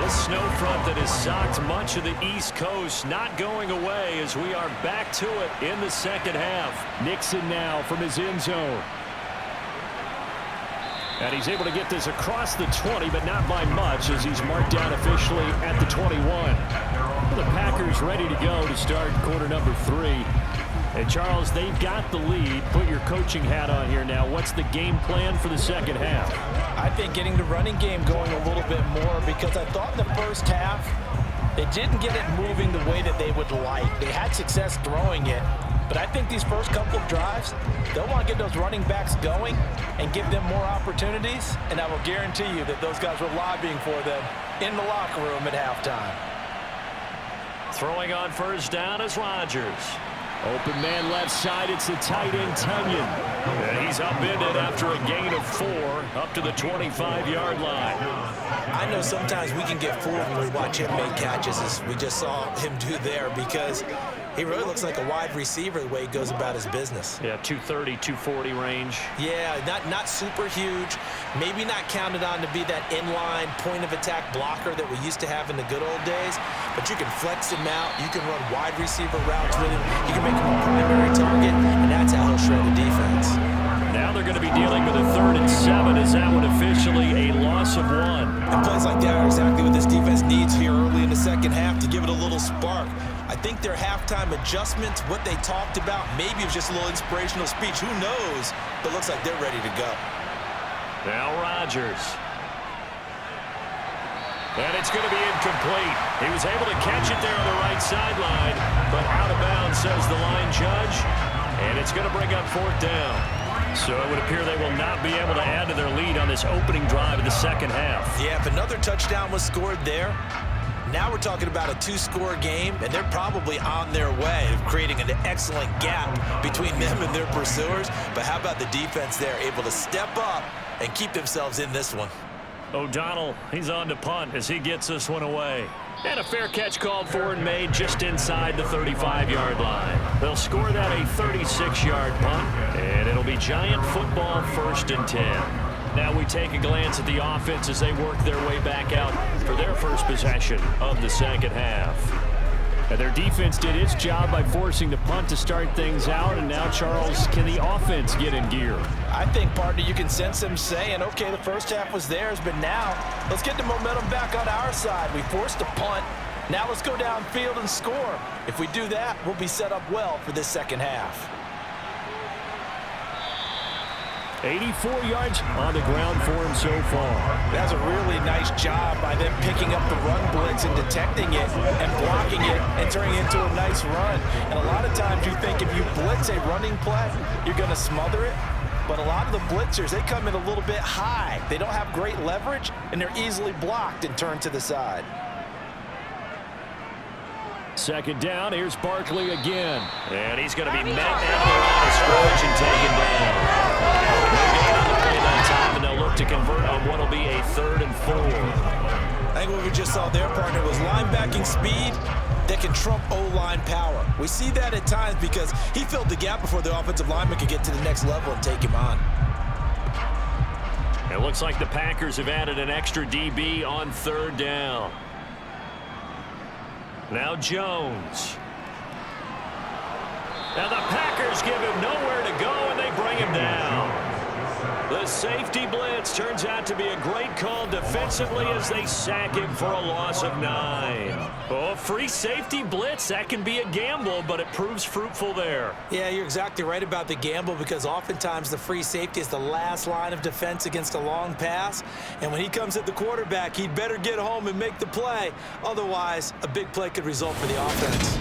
Snow front that has socked much of the East Coast not going away as we are back to it in the second half. Nixon now from his end zone. And he's able to get this across the 20, but not by much as he's marked down officially at the 21. The Packers ready to go to start quarter number 3. And Charles, they've got the lead. Put your coaching hat on here now. What's the game plan for the second half? I think getting the running game going a little bit more, because I thought in the first half they didn't get it moving the way that they would like. They had success throwing it, but I think these first couple of drives, they'll want to get those running backs going and give them more opportunities, and I will guarantee you that those guys were lobbying for them in the locker room at halftime. Throwing on first down is Rodgers. Open man left side, it's the tight end Tunyon. And he's upended after a gain of 4 up to the 25-yard line. I know sometimes we can get fooled when we watch him make catches, as we just saw him do there, because he really looks like a wide receiver the way he goes about his business. Yeah, 230, 240 range. Yeah, not super huge. Maybe not counted on to be that inline point-of-attack blocker that we used to have in the good old days, but you can flex him out. You can run wide receiver routes with him. You can make him a primary target, and that's how he'll shred the defense. Now they're going to be dealing with a 3rd and 7. Is that one officially a loss of 1? And plays like that are exactly what this defense needs here early in the second half to give it a little spark. I think their halftime adjustments, what they talked about, maybe it was just a little inspirational speech. Who knows? But looks like they're ready to go. Now Rodgers. And it's going to be incomplete. He was able to catch it there on the right sideline, but out of bounds, says the line judge. And it's going to bring up 4th down. So it would appear they will not be able to add to their lead on this opening drive of the second half. Yeah, if another touchdown was scored there, now we're talking about a 2-score game, and they're probably on their way of creating an excellent gap between them and their pursuers. But how about the defense there, able to step up and keep themselves in this one? O'Donnell, he's on to punt as he gets this one away. And a fair catch called for and made just inside the 35-yard line. They'll score that a 36-yard punt, and it'll be Giant football 1st and 10. Now we take a glance at the offense as they work their way back out for their first possession of the second half. And their defense did its job by forcing the punt to start things out. And now, Charles, can the offense get in gear? I think, partner, you can sense them saying, okay, the first half was theirs, but now let's get the momentum back on our side. We forced a punt. Now let's go downfield and score. If we do that, we'll be set up well for this second half. 84 yards on the ground for him so far. That's a really nice job by them picking up the run blitz and detecting it and blocking it and turning it into a nice run. And a lot of times you think if you blitz a running play, you're going to smother it. But a lot of the blitzers, they come in a little bit high. They don't have great leverage, and they're easily blocked and turned to the side. Second down, here's Barkley again. And he's going to be met at the line of scrimmage and taken down. They're getting on the play that time, and they'll look to convert on what will be a 3rd and 4. I think what we just saw there, partner, was linebacking speed that can trump O-line power. We see that at times because he filled the gap before the offensive lineman could get to the next level and take him on. It looks like the Packers have added an extra DB on 3rd down. Now Jones. Now the Packers give him nowhere to go, and they bring him down. The safety blitz turns out to be a great call defensively as they sack him for a loss of 9. Oh, free safety blitz, that can be a gamble, but it proves fruitful there. Yeah, you're exactly right about the gamble because oftentimes the free safety is the last line of defense against a long pass. And when he comes at the quarterback, he'd better get home and make the play. Otherwise, a big play could result for the offense.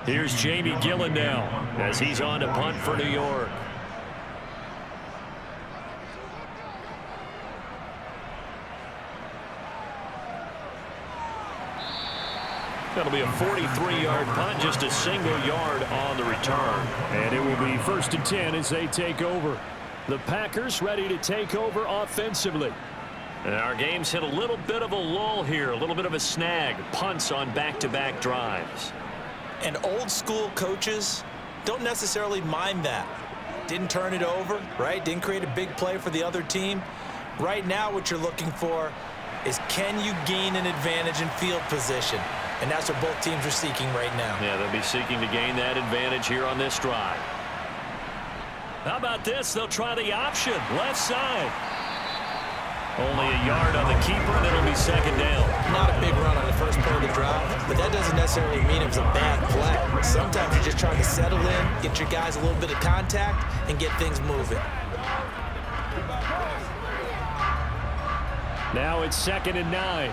Here's Jamie Gillen now as he's on to punt for New York. That'll be a 43-yard punt, just a single yard on the return. And it will be 1st and 10 as they take over. The Packers ready to take over offensively. And our game's hit a little bit of a lull here, a little bit of a snag. Punts on back-to-back drives. And old-school coaches don't necessarily mind that. Didn't turn it over, right? Didn't create a big play for the other team. Right now what you're looking for is can you gain an advantage in field position? And that's what both teams are seeking right now. Yeah, they'll be seeking to gain that advantage here on this drive. How about this? They'll try the option, left side. Only a yard on the keeper, and it'll be 2nd down. Not a big run on the first play of the drive, but that doesn't necessarily mean it was a bad play. Sometimes you're just trying to settle in, get your guys a little bit of contact, and get things moving. Now it's 2nd and 9.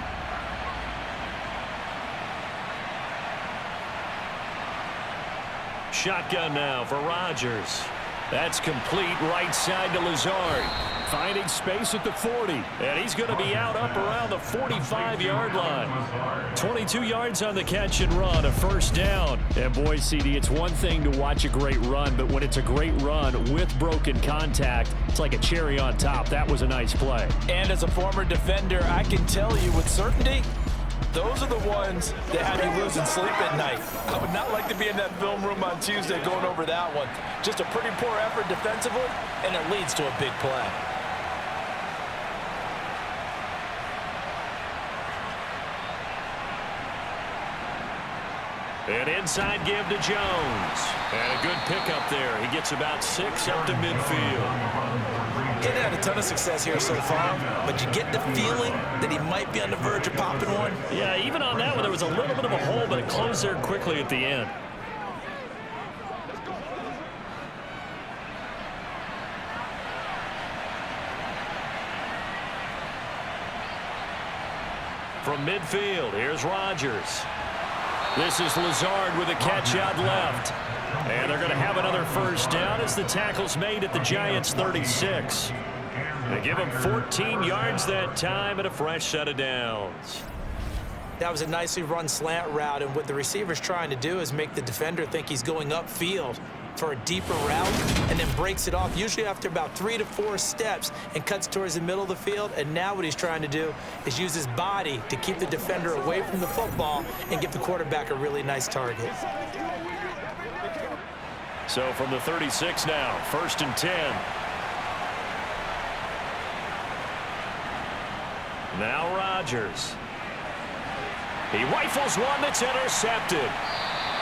Shotgun now for Rodgers. That's complete right side to Lazard. Finding space at the 40. And he's going to be out up around the 45-yard line. 22 yards on the catch and run, a 1st down. And boy, CD, it's one thing to watch a great run, but when it's a great run with broken contact, it's like a cherry on top. That was a nice play. And as a former defender, I can tell you with certainty, those are the ones that have you losing sleep at night. I would not like to be in that film room on Tuesday going over that one. Just a pretty poor effort defensively, and it leads to a big play. An inside give to Jones. And a good pickup there. He gets about 6 up to midfield. He hasn't had a ton of success here so far, but you get the feeling that he might be on the verge of popping one. Yeah, even on that one, there was a little bit of a hole, but it closed there quickly at the end. From midfield, here's Rodgers. This is Lazard with a catch out left. And they're going to have another 1st down as the tackle's made at the Giants' 36. They give them 14 yards that time and a fresh set of downs. That was a nicely run slant route, and what the receiver's trying to do is make the defender think he's going upfield for a deeper route and then breaks it off, usually after about 3 to 4 steps, and cuts towards the middle of the field. And now what he's trying to do is use his body to keep the defender away from the football and give the quarterback a really nice target. So from the 36 now, 1st and 10. Now Rodgers. He rifles one that's intercepted.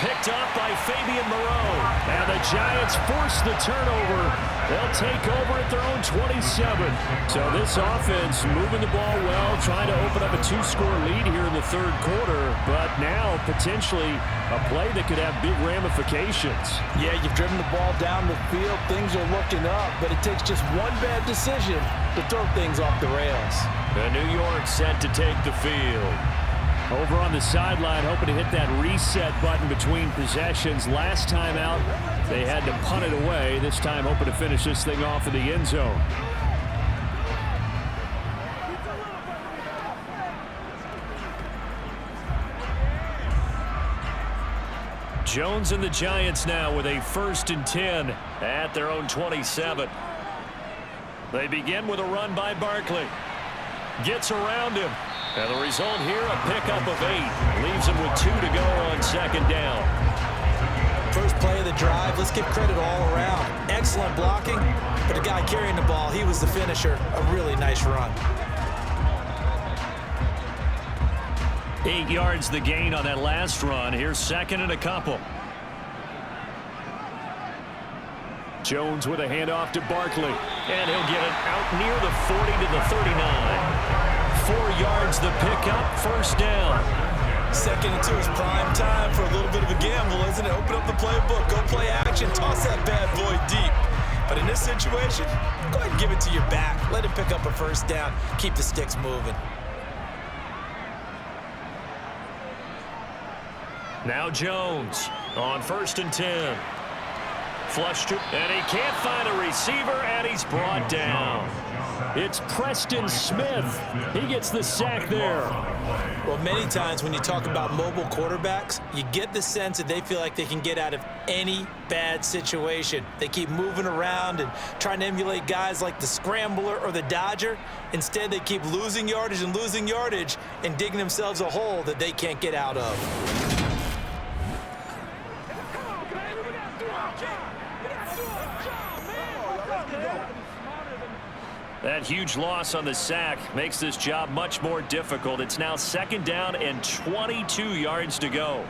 picked up by Fabian Moreau. And the Giants force the turnover. They'll take over at their own 27. So this offense moving the ball well, trying to open up a 2-score lead here in the third quarter. But now potentially a play that could have big ramifications. Yeah, you've driven the ball down the field. Things are looking up, but it takes just one bad decision to throw things off the rails. And New York set to take the field. Over on the sideline, hoping to hit that reset button between possessions. Last time out, they had to punt it away. This time, hoping to finish this thing off in the end zone. Jones and the Giants now with a 1st and 10 at their own 27. They begin with a run by Barkley. Gets around him. And the result here, a pickup of 8. Leaves him with 2 to go on 2nd down. First play of the drive, let's give credit all around. Excellent blocking, but the guy carrying the ball, he was the finisher. A really nice run. 8 yards the gain on that last run. Here's 2nd and a couple. Jones with a handoff to Barkley. And he'll get it out near the 40 to the 39. 4 yards the pickup, 1st down. 2nd and 2 is prime time for a little bit of a gamble, isn't it? Open up the playbook, go play action, toss that bad boy deep. But in this situation, go ahead and give it to your back. Let him pick up a 1st down, keep the sticks moving. Now Jones on 1st and 10. Flushed it, and he can't find a receiver, and he's brought down. It's Preston Smith. He gets the sack there. Well, many times when you talk about mobile quarterbacks, you get the sense that they feel like they can get out of any bad situation. They keep moving around and trying to emulate guys like the Scrambler or the Dodger. Instead, they keep losing yardage and digging themselves a hole that they can't get out of. That huge loss on the sack makes this job much more difficult. It's now 2nd down and 22 yards to go.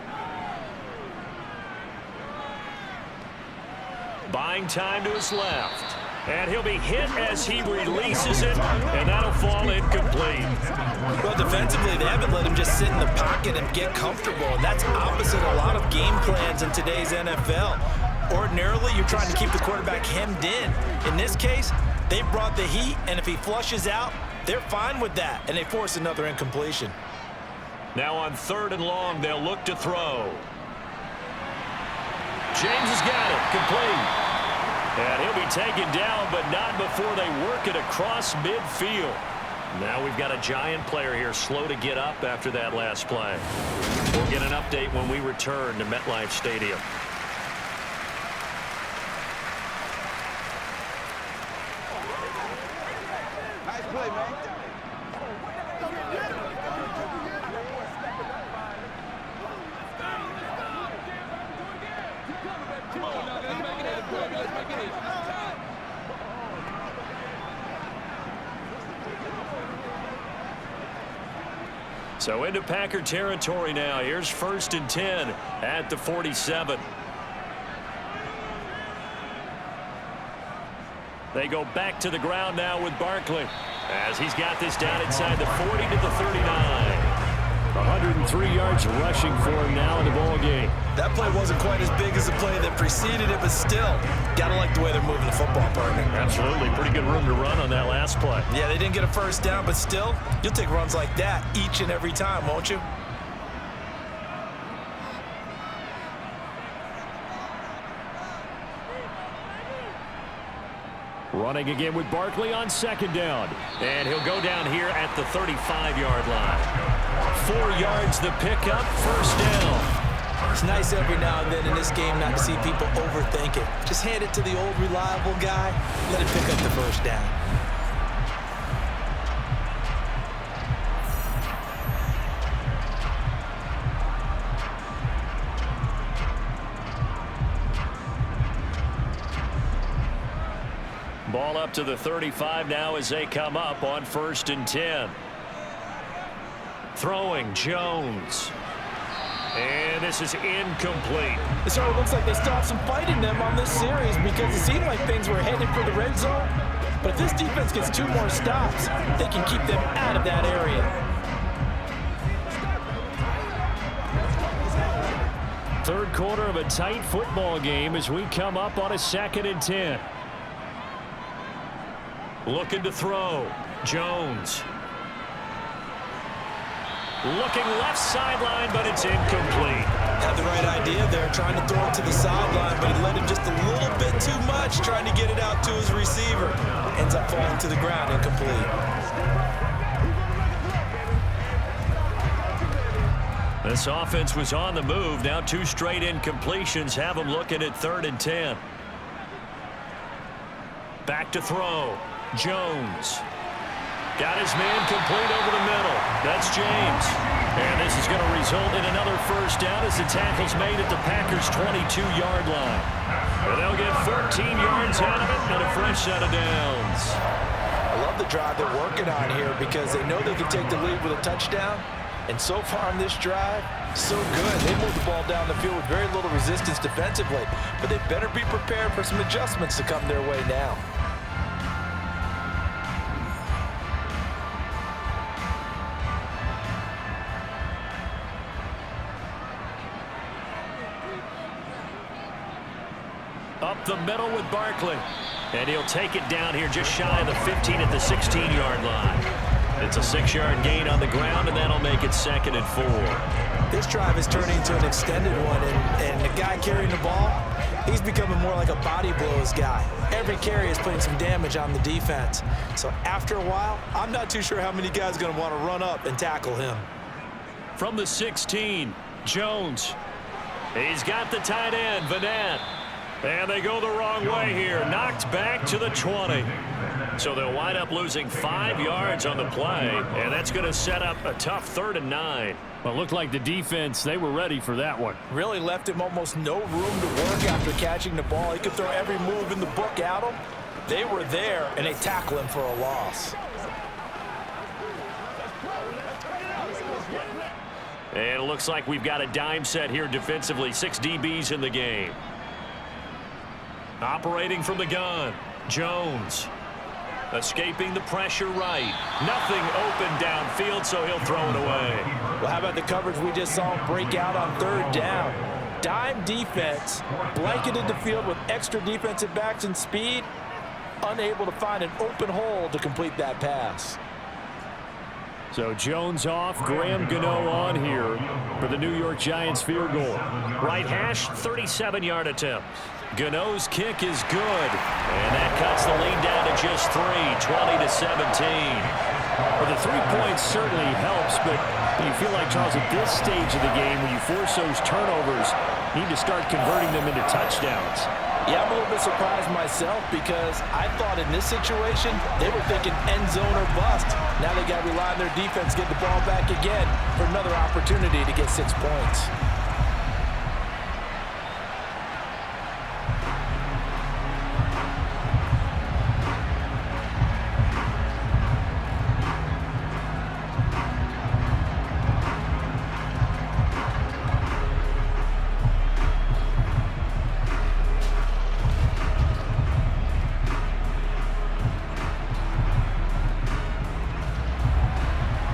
Buying time to his left. And he'll be hit as he releases it, and that'll fall incomplete. Well, defensively, they haven't let him just sit in the pocket and get comfortable, and that's opposite a lot of game plans in today's NFL. Ordinarily, you're trying to keep the quarterback hemmed in. In this case, they brought the heat, and if he flushes out, they're fine with that, and they force another incompletion. Now on 3rd and long, they'll look to throw. James has got it, complete. And he'll be taken down, but not before they work it across midfield. Now we've got a Giant player here slow to get up after that last play. We'll get an update when we return to MetLife Stadium. So into Packer territory now. Here's 1st and 10 at the 47. They go back to the ground now with Barkley as he's got this down inside the 40 to the 39. 103 yards rushing for him now in the ball game. That play wasn't quite as big as the play that preceded it, but still, gotta like the way they're moving the football, partner. Absolutely. Pretty good room to run on that last play. Yeah, they didn't get a 1st down, but still, you'll take runs like that each and every time, won't you? Running again with Barkley on 2nd down. And he'll go down here at the 35-yard line. 4 yards the pickup, 1st down. It's nice every now and then in this game not to see people overthink it. Just hand it to the old reliable guy, let him pick up the 1st down. Ball up to the 35 now as they come up on 1st and 10. Throwing Jones. And this is incomplete. It sort of looks like they still have some fight in them on this series because it seemed like things were headed for the red zone. But if this defense gets 2 more stops, they can keep them out of that area. Third quarter of a tight football game as we come up on a 2nd and 10. Looking to throw. Jones. Looking left sideline, but it's incomplete. Had the right idea there, trying to throw it to the sideline, but he led him just a little bit too much, trying to get it out to his receiver. Ends up falling to the ground, incomplete. This offense was on the move. Now 2 straight incompletions have them looking at 3rd and 10. Back to throw. Jones. Got his man complete over the middle. That's James. And this is going to result in another first down as the tackle's made at the Packers' 22-yard line. And they'll get 14 yards out of it and a fresh set of downs. I love the drive they're working on here because they know they can take the lead with a touchdown. And so far on this drive, so good. They moved the ball down the field with very little resistance defensively. But they better be prepared for some adjustments to come their way now. Up the middle with Barkley. And he'll take it down here just shy of the 15 at the 16-yard line. It's a 6-yard gain on the ground, and that'll make it 2nd and 4. This drive is turning into an extended one, and the guy carrying the ball, he's becoming more like a body blows guy. Every carry is putting some damage on the defense. So after a while, I'm not too sure how many guys are going to want to run up and tackle him. From the 16, Jones. He's got the tight end, Vanette. And they go the wrong way here. Knocked back to the 20. So they'll wind up losing 5 yards on the play. And that's going to set up a tough 3rd and 9. Well, it looked like the defense, they were ready for that one. Really left him almost no room to work after catching the ball. He could throw every move in the book at him. They were there, and they tackle him for a loss. And it looks like we've got a dime set here defensively. 6 DBs in the game. Operating from the gun, Jones. Escaping the pressure right. Nothing open downfield, so he'll throw it away. Well, how about the coverage we just saw him break out on 3rd down? Dime defense, blanketed the field with extra defensive backs and speed, unable to find an open hole to complete that pass. So Jones off, Graham Gano on here for the New York Giants field goal. Right hash, 37-yard attempt. Gano's kick is good, and that cuts the lead down to just 3, 20-17. Well, the 3 points certainly helps, but you feel like, Charles, at this stage of the game, when you force those turnovers, you need to start converting them into touchdowns. Yeah, I'm a little bit surprised myself because I thought in this situation, they were thinking end zone or bust. Now they got to rely on their defense, get the ball back again for another opportunity to get 6 points.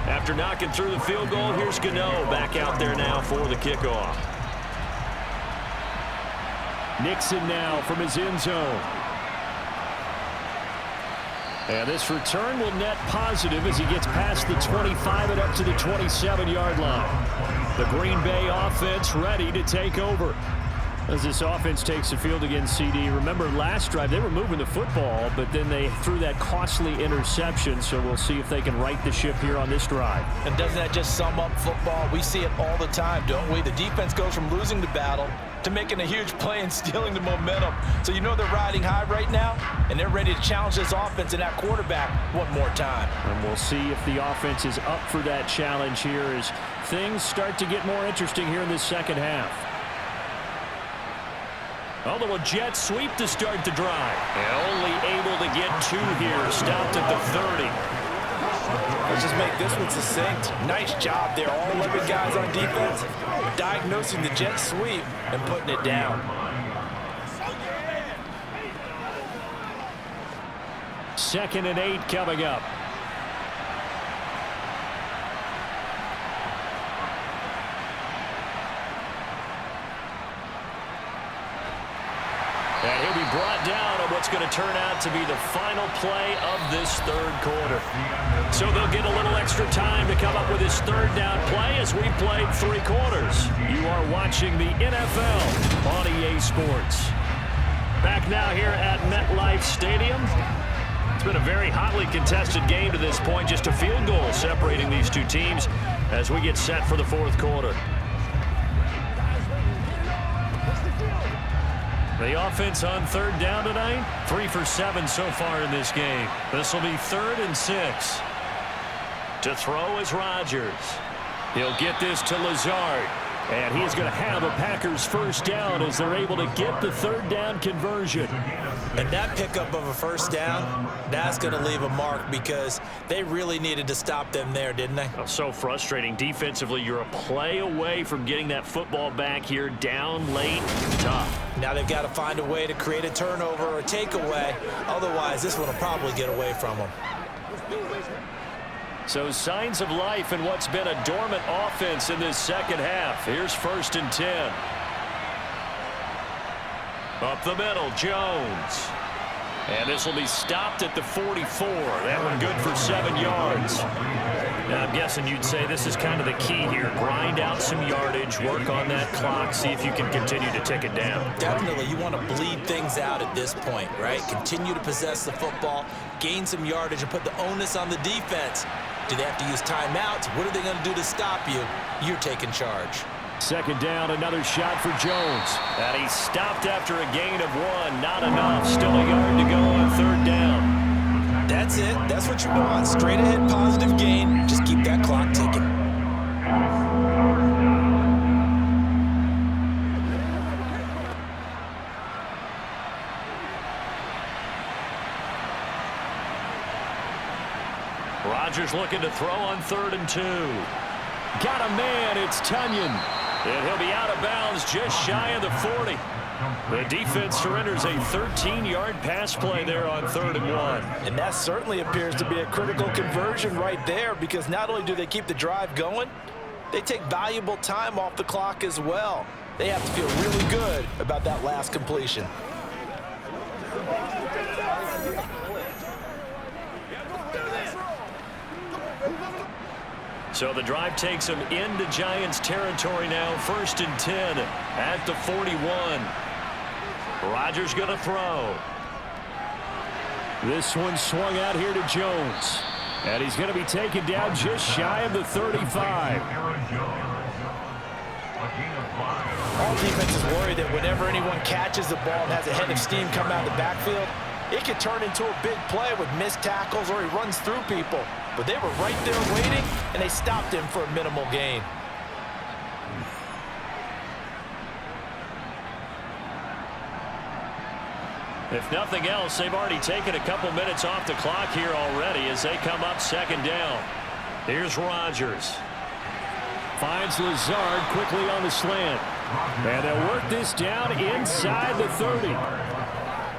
After knocking through the field goal, here's Gano back out there now for the kickoff. Nixon now from his end zone. And this return will net positive as he gets past the 25 and up to the 27-yard line. The Green Bay offense ready to take over. As this offense takes the field against CD. Remember last drive they were moving the football, but then they threw that costly interception, so we'll see if they can right the ship here on this drive. And doesn't that just sum up football? We see it all the time, don't we? The defense goes from losing the battle to making a huge play and stealing the momentum. So you know they're riding high right now, and they're ready to challenge this offense and that quarterback one more time. And we'll see if the offense is up for that challenge here as things start to get more interesting here in this second half. A little jet sweep to start the drive. And only able to get 2 here. Stopped at the 30. Let's just make this one succinct. Nice job there. All 11 guys on defense diagnosing the jet sweep and putting it down. Second and 8 coming up. And he'll be brought down on what's going to turn out to be the final play of this third quarter. So they'll get a little extra time to come up with his third down play as we played 3 quarters. You are watching the NFL on EA Sports. Back now here at MetLife Stadium. It's been a very hotly contested game to this point. Just a field goal separating these two teams as we get set for the fourth quarter. The offense on third down tonight, 3 for 7 so far in this game. This will be 3rd and 6. To throw is Rodgers. He'll get this to Lazard. And he's going to have a Packers first down as they're able to get the third down conversion. And that pickup of a first down, that's going to leave a mark because they really needed to stop them there, didn't they? Oh, so frustrating. Defensively, you're a play away from getting that football back here down late. Tough. Now they've got to find a way to create a turnover or a takeaway. Otherwise, this one will probably get away from them. So signs of life in what's been a dormant offense in this second half. Here's 1st and 10. Up the middle, Jones. And this will be stopped at the 44. That one good for 7 yards. Now, I'm guessing you'd say this is kind of the key here. Grind out some yardage, work on that clock, see if you can continue to tick it down. Definitely. You want to bleed things out at this point, right? Continue to possess the football, gain some yardage, and put the onus on the defense. Do they have to use timeouts? What are they going to do to stop you? You're taking charge. Second down, another shot for Jones. And he's stopped after a gain of 1. Not enough. Still a yard to go on third down. That's it. That's what you want. Straight ahead, positive gain. Just keep that clock ticking. Rodgers looking to throw on 3rd and 2. Got a man. It's Tunyon. And he'll be out of bounds just shy of the 40. The defense surrenders a 13-yard pass play there on 3rd and 1. And that certainly appears to be a critical conversion right there because not only do they keep the drive going, they take valuable time off the clock as well. They have to feel really good about that last completion. So the drive takes them into Giants territory now. 1st and 10 at the 41. Rodgers going to throw. This one swung out here to Jones. And he's going to be taken down just shy of the 35. All defenses worry that whenever anyone catches the ball and has a head of steam come out of the backfield, it could turn into a big play with missed tackles or he runs through people. But they were right there waiting, and they stopped him for a minimal gain. If nothing else, they've already taken a couple minutes off the clock here already as they come up 2nd down. Here's Rodgers. Finds Lazard quickly on the slant. And they'll work this down inside the 30.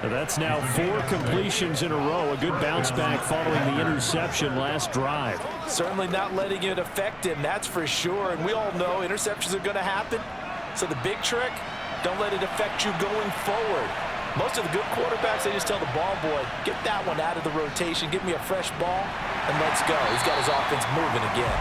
That's now 4 completions in a row. A good bounce back following the interception last drive. Certainly not letting it affect him, that's for sure. And we all know interceptions are going to happen. So the big trick, don't let it affect you going forward. Most of the good quarterbacks, they just tell the ball boy, get that one out of the rotation, give me a fresh ball, and let's go. He's got his offense moving again.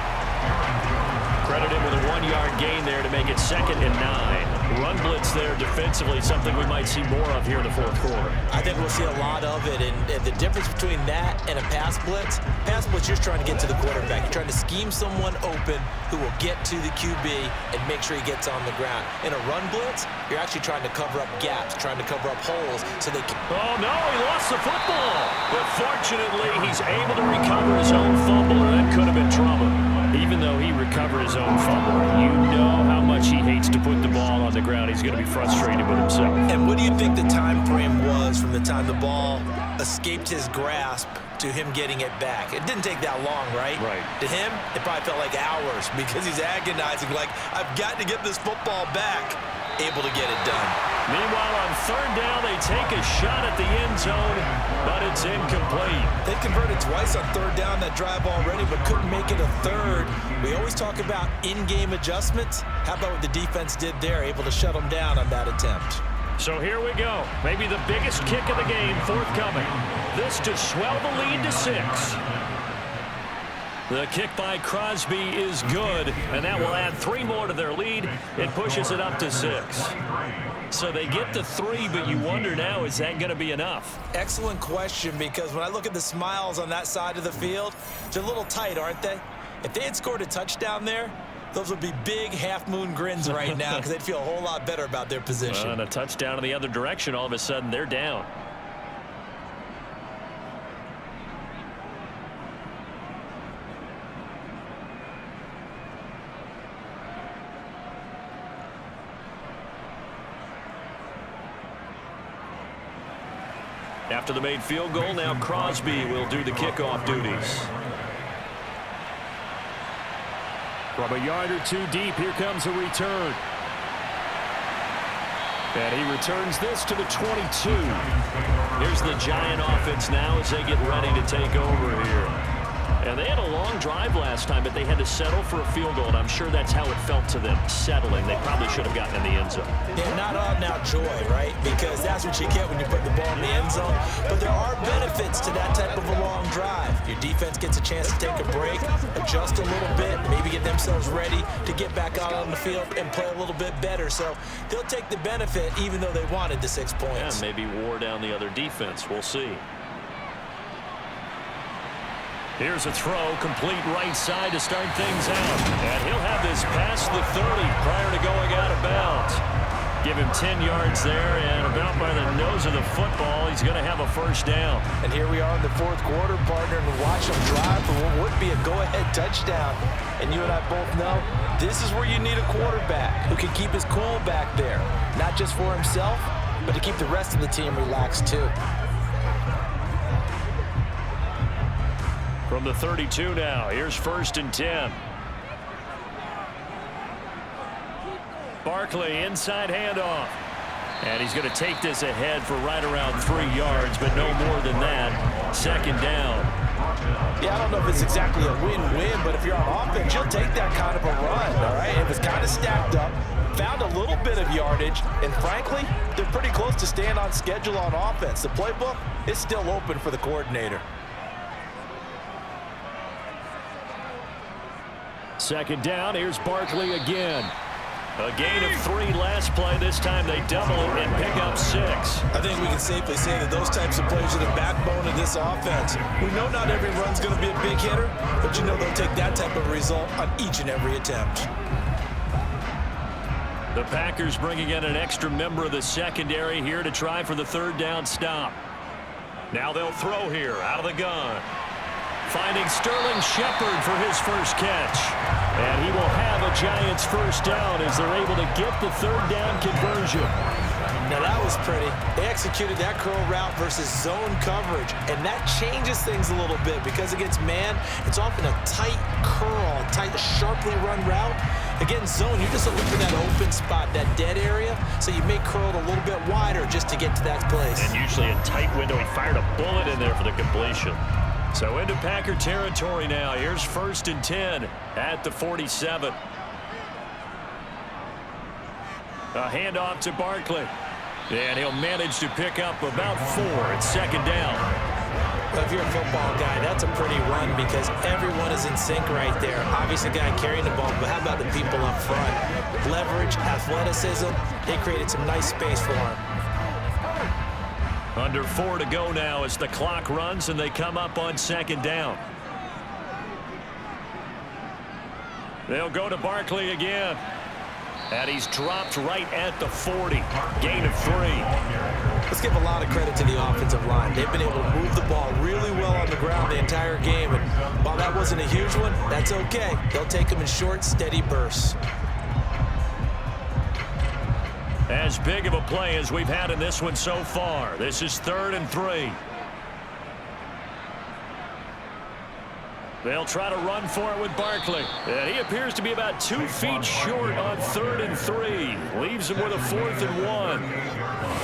Credit him with a 1-yard gain there to make it 2nd and 9. Run blitz there defensively, something we might see more of here in the fourth quarter. I think we'll see a lot of it, and the difference between that and a pass blitz, you're just trying to get to the quarterback. You're trying to scheme someone open who will get to the QB and make sure he gets on the ground. In a run blitz, you're actually trying to cover up gaps, trying to cover up holes so they can... Oh, no, he lost the football. But fortunately, he's able to recover his own fumble, and that could have been trouble. Even though he recovered his own fumble, you know how much he hates to put the ball on the ground. He's going to be frustrated with himself. And what do you think the time frame was from the time the ball escaped his grasp to him getting it back. It didn't take that long, right? Right. To him, it probably felt like hours because he's agonizing, like, I've got to get this football back. Able to get it done. Meanwhile, on third down, they take a shot at the end zone, but it's incomplete. They converted twice on third down that drive already, but couldn't make it a third. We always talk about in-game adjustments. How about what the defense did there, able to shut them down on that attempt? So here we go. Maybe the biggest kick of the game forthcoming. This to swell the lead to 6. The kick by Crosby is good, and that will add 3 more to their lead. It pushes it up to 6. So they get to 3, but you wonder now, is that going to be enough? Excellent question, because when I look at the smiles on that side of the field, they're a little tight, aren't they? If they had scored a touchdown there, those would be big half-moon grins right now because they'd feel a whole lot better about their position. And a touchdown in the other direction, all of a sudden they're down. After the made field goal, now Crosby will do the kickoff duties. From a yard or 2 deep, here comes a return. And he returns this to the 22. Here's the Giant offense now as they get ready to take over here. And they had a long drive last time, but they had to settle for a field goal, and I'm sure that's how it felt to them, settling. They probably should have gotten in the end zone. Yeah, not all now joy, right? Because that's what you get when you put the ball in the end zone. But there are benefits to that type of a long drive. Your defense gets a chance to take a break, adjust a little bit, maybe get themselves ready to get back out on the field and play a little bit better. So they'll take the benefit even though they wanted the 6 points. Yeah, maybe wore down the other defense. We'll see. Here's a throw, complete right side to start things out. And he'll have this past the 30 prior to going out of bounds. Give him 10 yards there, and about by the nose of the football, he's going to have a first down. And here we are in the 4th quarter, partner, and watch them drive for what would be a go-ahead touchdown. And you and I both know this is where you need a quarterback who can keep his cool back there. Not just for himself, but to keep the rest of the team relaxed too. From the 32 now, here's 1st and 10. Barkley, inside handoff. And he's going to take this ahead for right around 3 yards, but no more than that. 2nd down. Yeah, I don't know if it's exactly a win-win, but if you're on offense, you'll take that kind of a run, all right? It was kind of stacked up, found a little bit of yardage, and frankly, they're pretty close to staying on schedule on offense. The playbook is still open for the coordinator. 2nd down, here's Barkley again. A gain of 3 last play. This time they double it and pick up 6. I think we can safely say that those types of plays are the backbone of this offense. We know not every run's going to be a big hitter, but you know they'll take that type of result on each and every attempt. The Packers bringing in an extra member of the secondary here to try for the 3rd down stop. Now they'll throw here out of the gun. Finding Sterling Shepard for his first catch. And he will have a Giants first down as they're able to get the 3rd down conversion. Now that was pretty. They executed that curl route versus zone coverage, and that changes things a little bit because against man, it's often a tight curl, tight, sharply run route. Against zone, you're just looking for that open spot, that dead area, so you may curl it a little bit wider just to get to that place. And usually a tight window. He fired a bullet in there for the completion. So into Packer territory now. Here's 1st and 10 at the 47. A handoff to Barkley. And he'll manage to pick up about 4 at 2nd down. Well, if you're a football guy, that's a pretty run because everyone is in sync right there. Obviously, the guy carrying the ball, but how about the people up front? Leverage, athleticism, they created some nice space for him. Under 4 to go now as the clock runs and they come up on 2nd down. They'll go to Barkley again. And he's dropped right at the 40. Gain of 3. Let's give a lot of credit to the offensive line. They've been able to move the ball really well on the ground the entire game. And while that wasn't a huge one, that's okay. They'll take them in short, steady bursts. As big of a play as we've had in this one so far. This is 3rd and 3. They'll try to run for it with Barkley. And he appears to be about 2 feet short on 3rd and 3. Leaves him with a 4th and 1.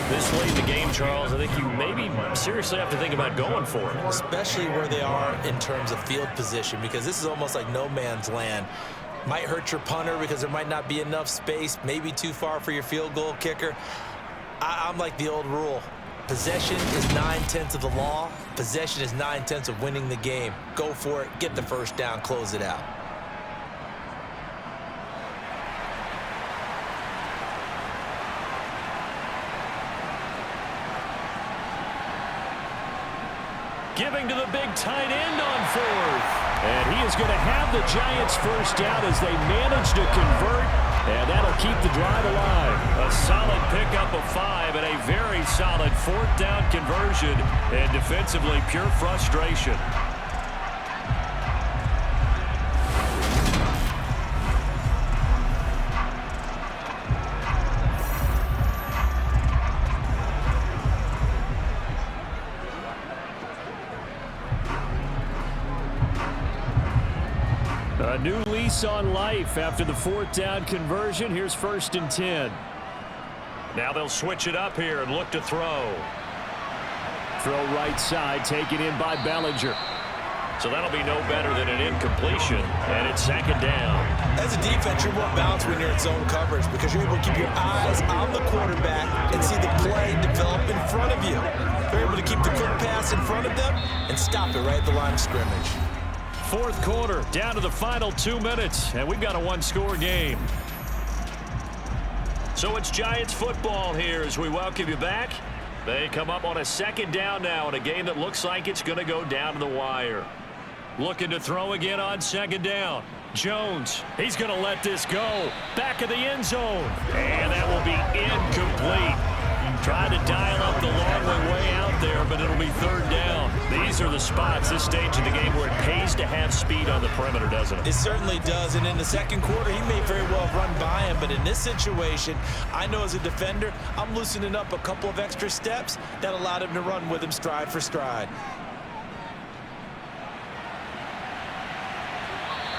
This late in the game, Charles, I think you maybe seriously have to think about going for it. Especially where they are in terms of field position, because this is almost like no man's land. Might hurt your punter because there might not be enough space, maybe too far for your field goal kicker. I'm like the old rule. Possession is 9/10 of the law. Possession is 9/10 of winning the game. Go for it. Get the first down. Close it out. Giving to the big tight end on 4th. And he is going to have the Giants first down as they manage to convert. And that'll keep the drive alive. A solid pickup of 5 and a very solid 4th down conversion. And defensively, pure frustration. A new lease on life after the 4th down conversion. Here's 1st and 10. Now they'll switch it up here and look to throw. Throw right side, taken in by Bellinger. So that'll be no better than an incompletion, and it's 2nd down. As a defense, you're more balanced when you're in zone coverage because you're able to keep your eyes on the quarterback and see the play develop in front of you. You're able to keep the quick pass in front of them and stop it right at the line of scrimmage. 4th quarter, down to the final 2 minutes, and we've got a 1-score game. So it's Giants football here as we welcome you back. They come up on a 2nd down now in a game that looks like it's going to go down to the wire. Looking to throw again on 2nd down. Jones, he's going to let this go. Back of the end zone, and that will be incomplete. Trying to dial up the long way out there, but it'll be 3rd down. These are the spots, this stage of the game, where it pays to have speed on the perimeter, doesn't it? It certainly does, and in the 2nd quarter, he may very well run by him, but in this situation, I know as a defender, I'm loosening up a couple of extra steps that allowed him to run with him stride for stride.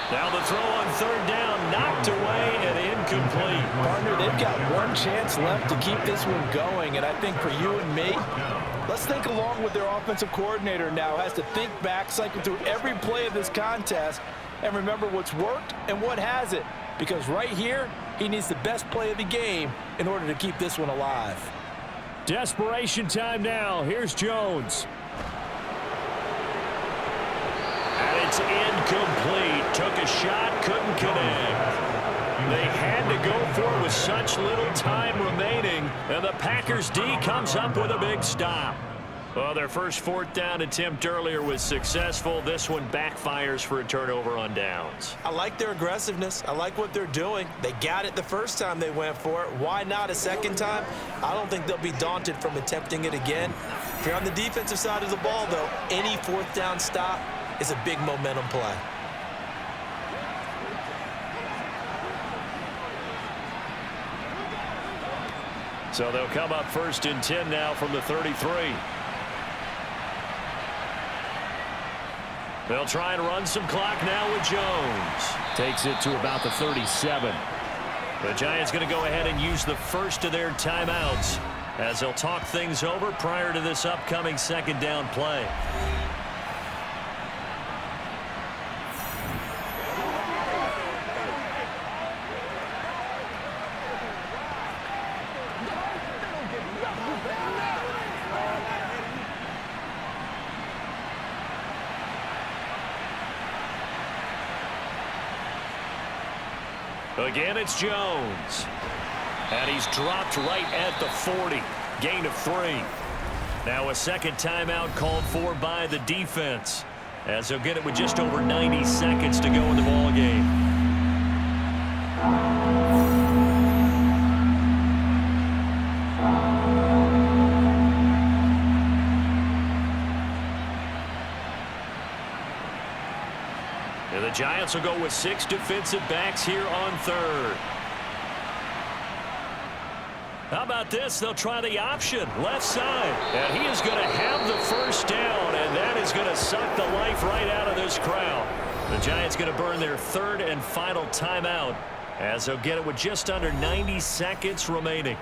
Now the throw on 3rd down, knocked away and incomplete. Partner, they've got one chance left to keep this one going, and I think for you and me, let's think along with their offensive coordinator now. Has to think back, cycle through every play of this contest, and remember what's worked and what hasn't. Because right here, he needs the best play of the game in order to keep this one alive. Desperation time now. Here's Jones. And it's incomplete. Took a shot, couldn't connect. They had to go for it with such little time remaining, and the Packers D comes up with a big stop. Well, their first 4th down attempt earlier was successful. This one backfires for a turnover on downs. I like their aggressiveness. I like what they're doing. They got it the first time they went for it. Why not a 2nd time? I don't think they'll be daunted from attempting it again. If you're on the defensive side of the ball, though, any 4th down stop is a big momentum play. So they'll come up 1st and 10 now from the 33. They'll try and run some clock now with Jones. Takes it to about the 37. The Giants going to go ahead and use the first of their timeouts as they'll talk things over prior to this upcoming 2nd down play. Again, it's Jones. And he's dropped right at the 40. Gain of 3. Now a 2nd timeout called for by the defense, as they'll get it with just over 90 seconds to go in the ballgame. And the Giants will go with 6 defensive backs here on 3rd. How about this? They'll try the option, left side. And he is going to have the first down, and that is going to suck the life right out of this crowd. The Giants going to burn their third and final timeout as they'll get it with just under 90 seconds remaining.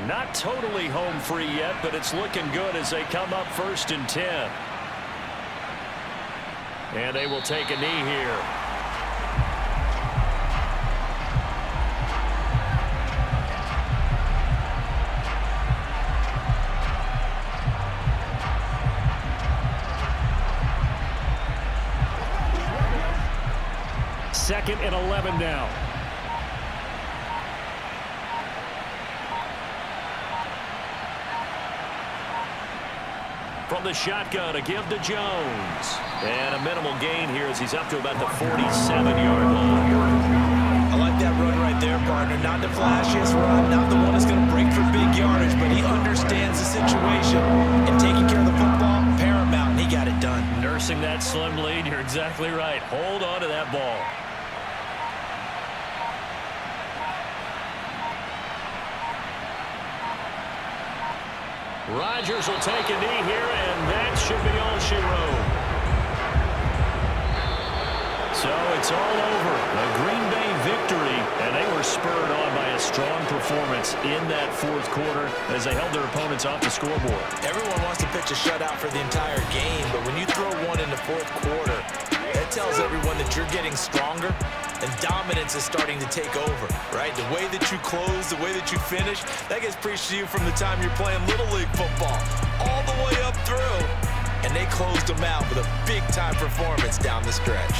Not totally home free yet, but it's looking good as they come up 1st and 10. And they will take a knee here. Second and 11 now. From the shotgun, a give to Jones. And a minimal gain here as he's up to about the 47-yard line. I like that run right there, partner. Not the flashiest run, not the one that's going to break for big yardage, but he understands the situation. And taking care of the football, paramount, and he got it done. Nursing that slim lead, you're exactly right. Hold on to that ball. Rodgers will take a knee here, and that should be all she wrote. So it's all over. A Green Bay victory, and they were spurred on by a strong performance in that fourth quarter as they held their opponents off the scoreboard. Everyone wants to pitch a shutout for the entire game, but when you throw one in the fourth quarter, that tells everyone that you're getting stronger and dominance is starting to take over, right? The way that you close, the way that you finish, that gets preached to you from the time you're playing Little League football all the way up through. And they closed them out with a big-time performance down the stretch.